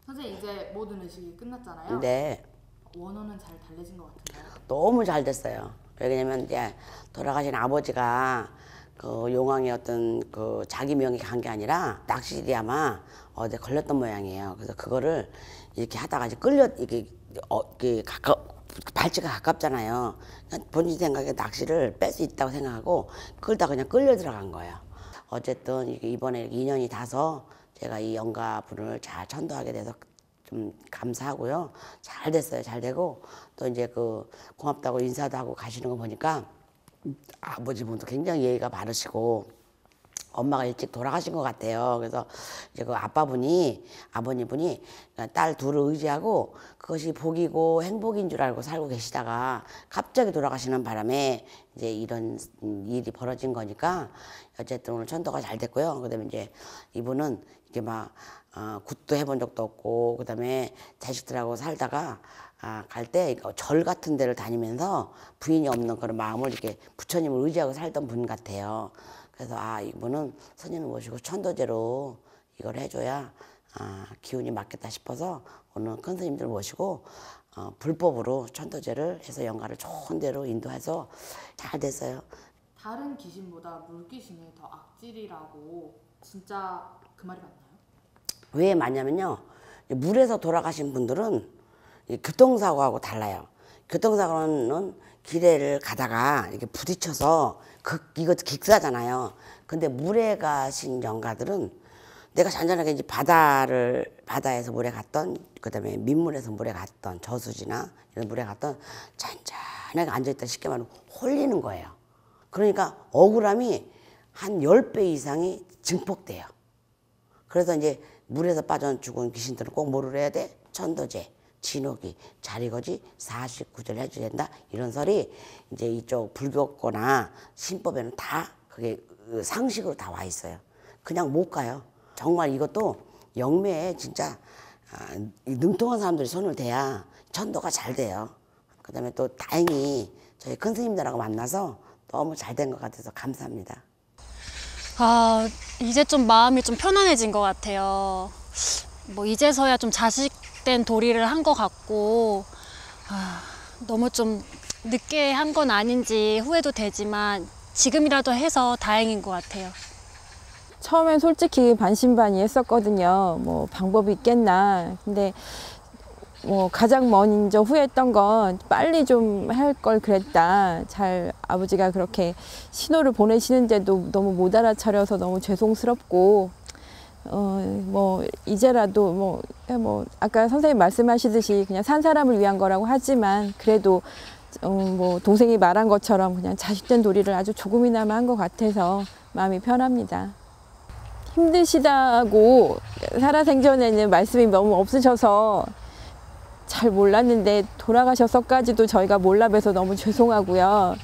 선생님 이제 모든 의식이 끝났잖아요. 네. 원호는 잘 달래진 것 같은가요? 너무 잘 됐어요. 왜냐면 이제 돌아가신 아버지가 그 용왕의 어떤 그 자기 명이 간 게 아니라 낚시일이 아마 어제 걸렸던 모양이에요. 그래서 그거를 이렇게 하다가 이제 이게 발치가 가깝잖아요. 본인 생각에 낚시를 뺄 수 있다고 생각하고 끌다 그냥 끌려 들어간 거예요. 어쨌든 이번에 인연이 닿아서 제가 이 영가분을 잘 천도하게 돼서 좀 감사하고요. 잘 됐어요. 잘 되고 또 이제 그 고맙다고 인사도 하고 가시는 거 보니까 아버지분도 굉장히 예의가 바르시고 엄마가 일찍 돌아가신 것 같아요. 그래서 이제 그 아버님분이 딸 둘을 의지하고 그것이 복이고 행복인 줄 알고 살고 계시다가 갑자기 돌아가시는 바람에 이제 이런 일이 벌어진 거니까 어쨌든 오늘 천도가 잘 됐고요. 그다음에 이제 이분은 이게 막 굿도 해본 적도 없고 그다음에 자식들하고 살다가 갈 때 절 같은 데를 다니면서 부인이 없는 그런 마음을 이렇게 부처님을 의지하고 살던 분 같아요. 그래서 이분은 스님을 모시고 천도제로 이걸 해줘야 기운이 맞겠다 싶어서 오늘 큰 스님들 모시고 불법으로 천도제를 해서 영가를 좋은 데로 인도해서 잘 됐어요. 다른 귀신보다 물귀신이 더 악질이라고 진짜 그 말이 맞나요? 왜 맞냐면요. 물에서 돌아가신 분들은 교통사고하고 달라요. 교통사고는 길에를 가다가 이렇게 부딪혀서 이것도 긱사잖아요. 근데 물에 가신 영가들은 내가 잔잔하게 이제 바다에서 물에 갔던, 그다음에 민물에서 물에 갔던, 저수지나 이런 물에 갔던 잔잔하게 앉아있다 쉽게 말하면 홀리는 거예요. 그러니까 억울함이 한 10배 이상이 증폭돼요. 그래서 이제 물에서 빠져 죽은 귀신들은 꼭 뭐를 해야 돼? 천도제, 진호기, 자리거지, 49절 해줘야 된다. 이런 설이 이제 이쪽 불교거나 신법에는 다 그게 상식으로 다 와 있어요. 그냥 못 가요. 정말 이것도 영매에 진짜 능통한 사람들이 손을 대야 천도가 잘 돼요. 그 다음에 또 다행히 저희 큰 스님들하고 만나서 너무 잘 된 것 같아서 감사합니다. 아, 이제 좀 마음이 좀 편안해진 것 같아요. 뭐 이제서야 좀 자식된 도리를 한 것 같고, 너무 좀 늦게 한 건 아닌지 후회도 되지만 지금이라도 해서 다행인 것 같아요. 처음엔 솔직히 반신반의했었거든요. 뭐 방법이 있겠나. 근데 뭐 가장 먼저 후회했던 건 빨리 좀 할 걸 그랬다. 잘 아버지가 그렇게 신호를 보내시는데도 너무 못 알아차려서 너무 죄송스럽고, 뭐 이제라도 뭐 아까 선생님 말씀하시듯이 그냥 산 사람을 위한 거라고 하지만 그래도 뭐 동생이 말한 것처럼 그냥 자식된 도리를 아주 조금이나마 한 것 같아서 마음이 편합니다. 힘드시다고 살아생전에는 말씀이 너무 없으셔서 잘 몰랐는데 돌아가셔서까지도 저희가 몰라 뵈서 너무 죄송하고요.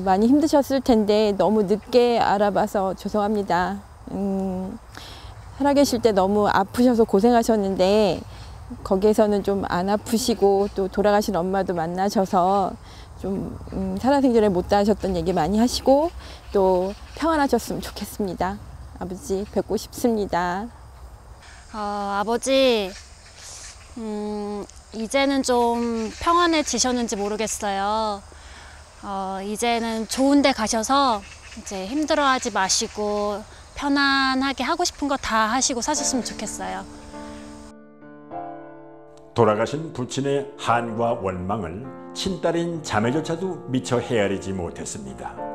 많이 힘드셨을 텐데 너무 늦게 알아봐서 죄송합니다. 살아계실 때 너무 아프셔서 고생하셨는데 거기에서는 좀 안 아프시고 또 돌아가신 엄마도 만나셔서 좀 살아생전에 못 하셨던 얘기 많이 하시고 또 평안하셨으면 좋겠습니다. 아버지 뵙고 싶습니다. 아버지, 이제는 좀 평안해지셨는지 모르겠어요. 이제는 좋은 데 가셔서 이제 힘들어하지 마시고 편안하게 하고 싶은 거 다 하시고 사셨으면 좋겠어요. 돌아가신 부친의 한과 원망을 친딸인 자매조차도 미처 헤아리지 못했습니다.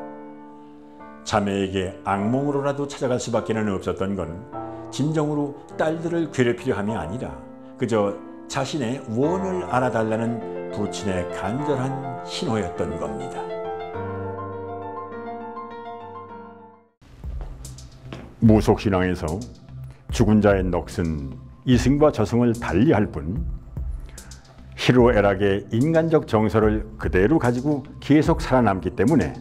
자매에게 악몽으로라도 찾아갈 수밖에는 없었던 건 진정으로 딸들을 괴롭히려 함이 아니라 그저 자신의 원을 알아달라는 부친의 간절한 신호였던 겁니다. 무속신앙에서 죽은 자의 넋은 이승과 저승을 달리할 뿐 희로애락의 인간적 정서를 그대로 가지고 계속 살아남기 때문에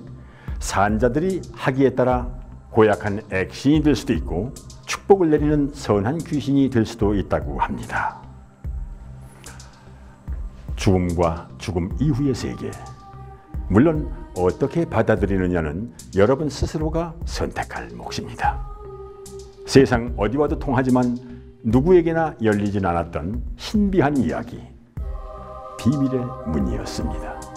산자들이 하기에 따라 고약한 액신이 될 수도 있고 축복을 내리는 선한 귀신이 될 수도 있다고 합니다. 죽음과 죽음 이후의 세계, 물론 어떻게 받아들이느냐는 여러분 스스로가 선택할 몫입니다. 세상 어디와도 통하지만 누구에게나 열리진 않았던 신비한 이야기, 비밀의 문이었습니다.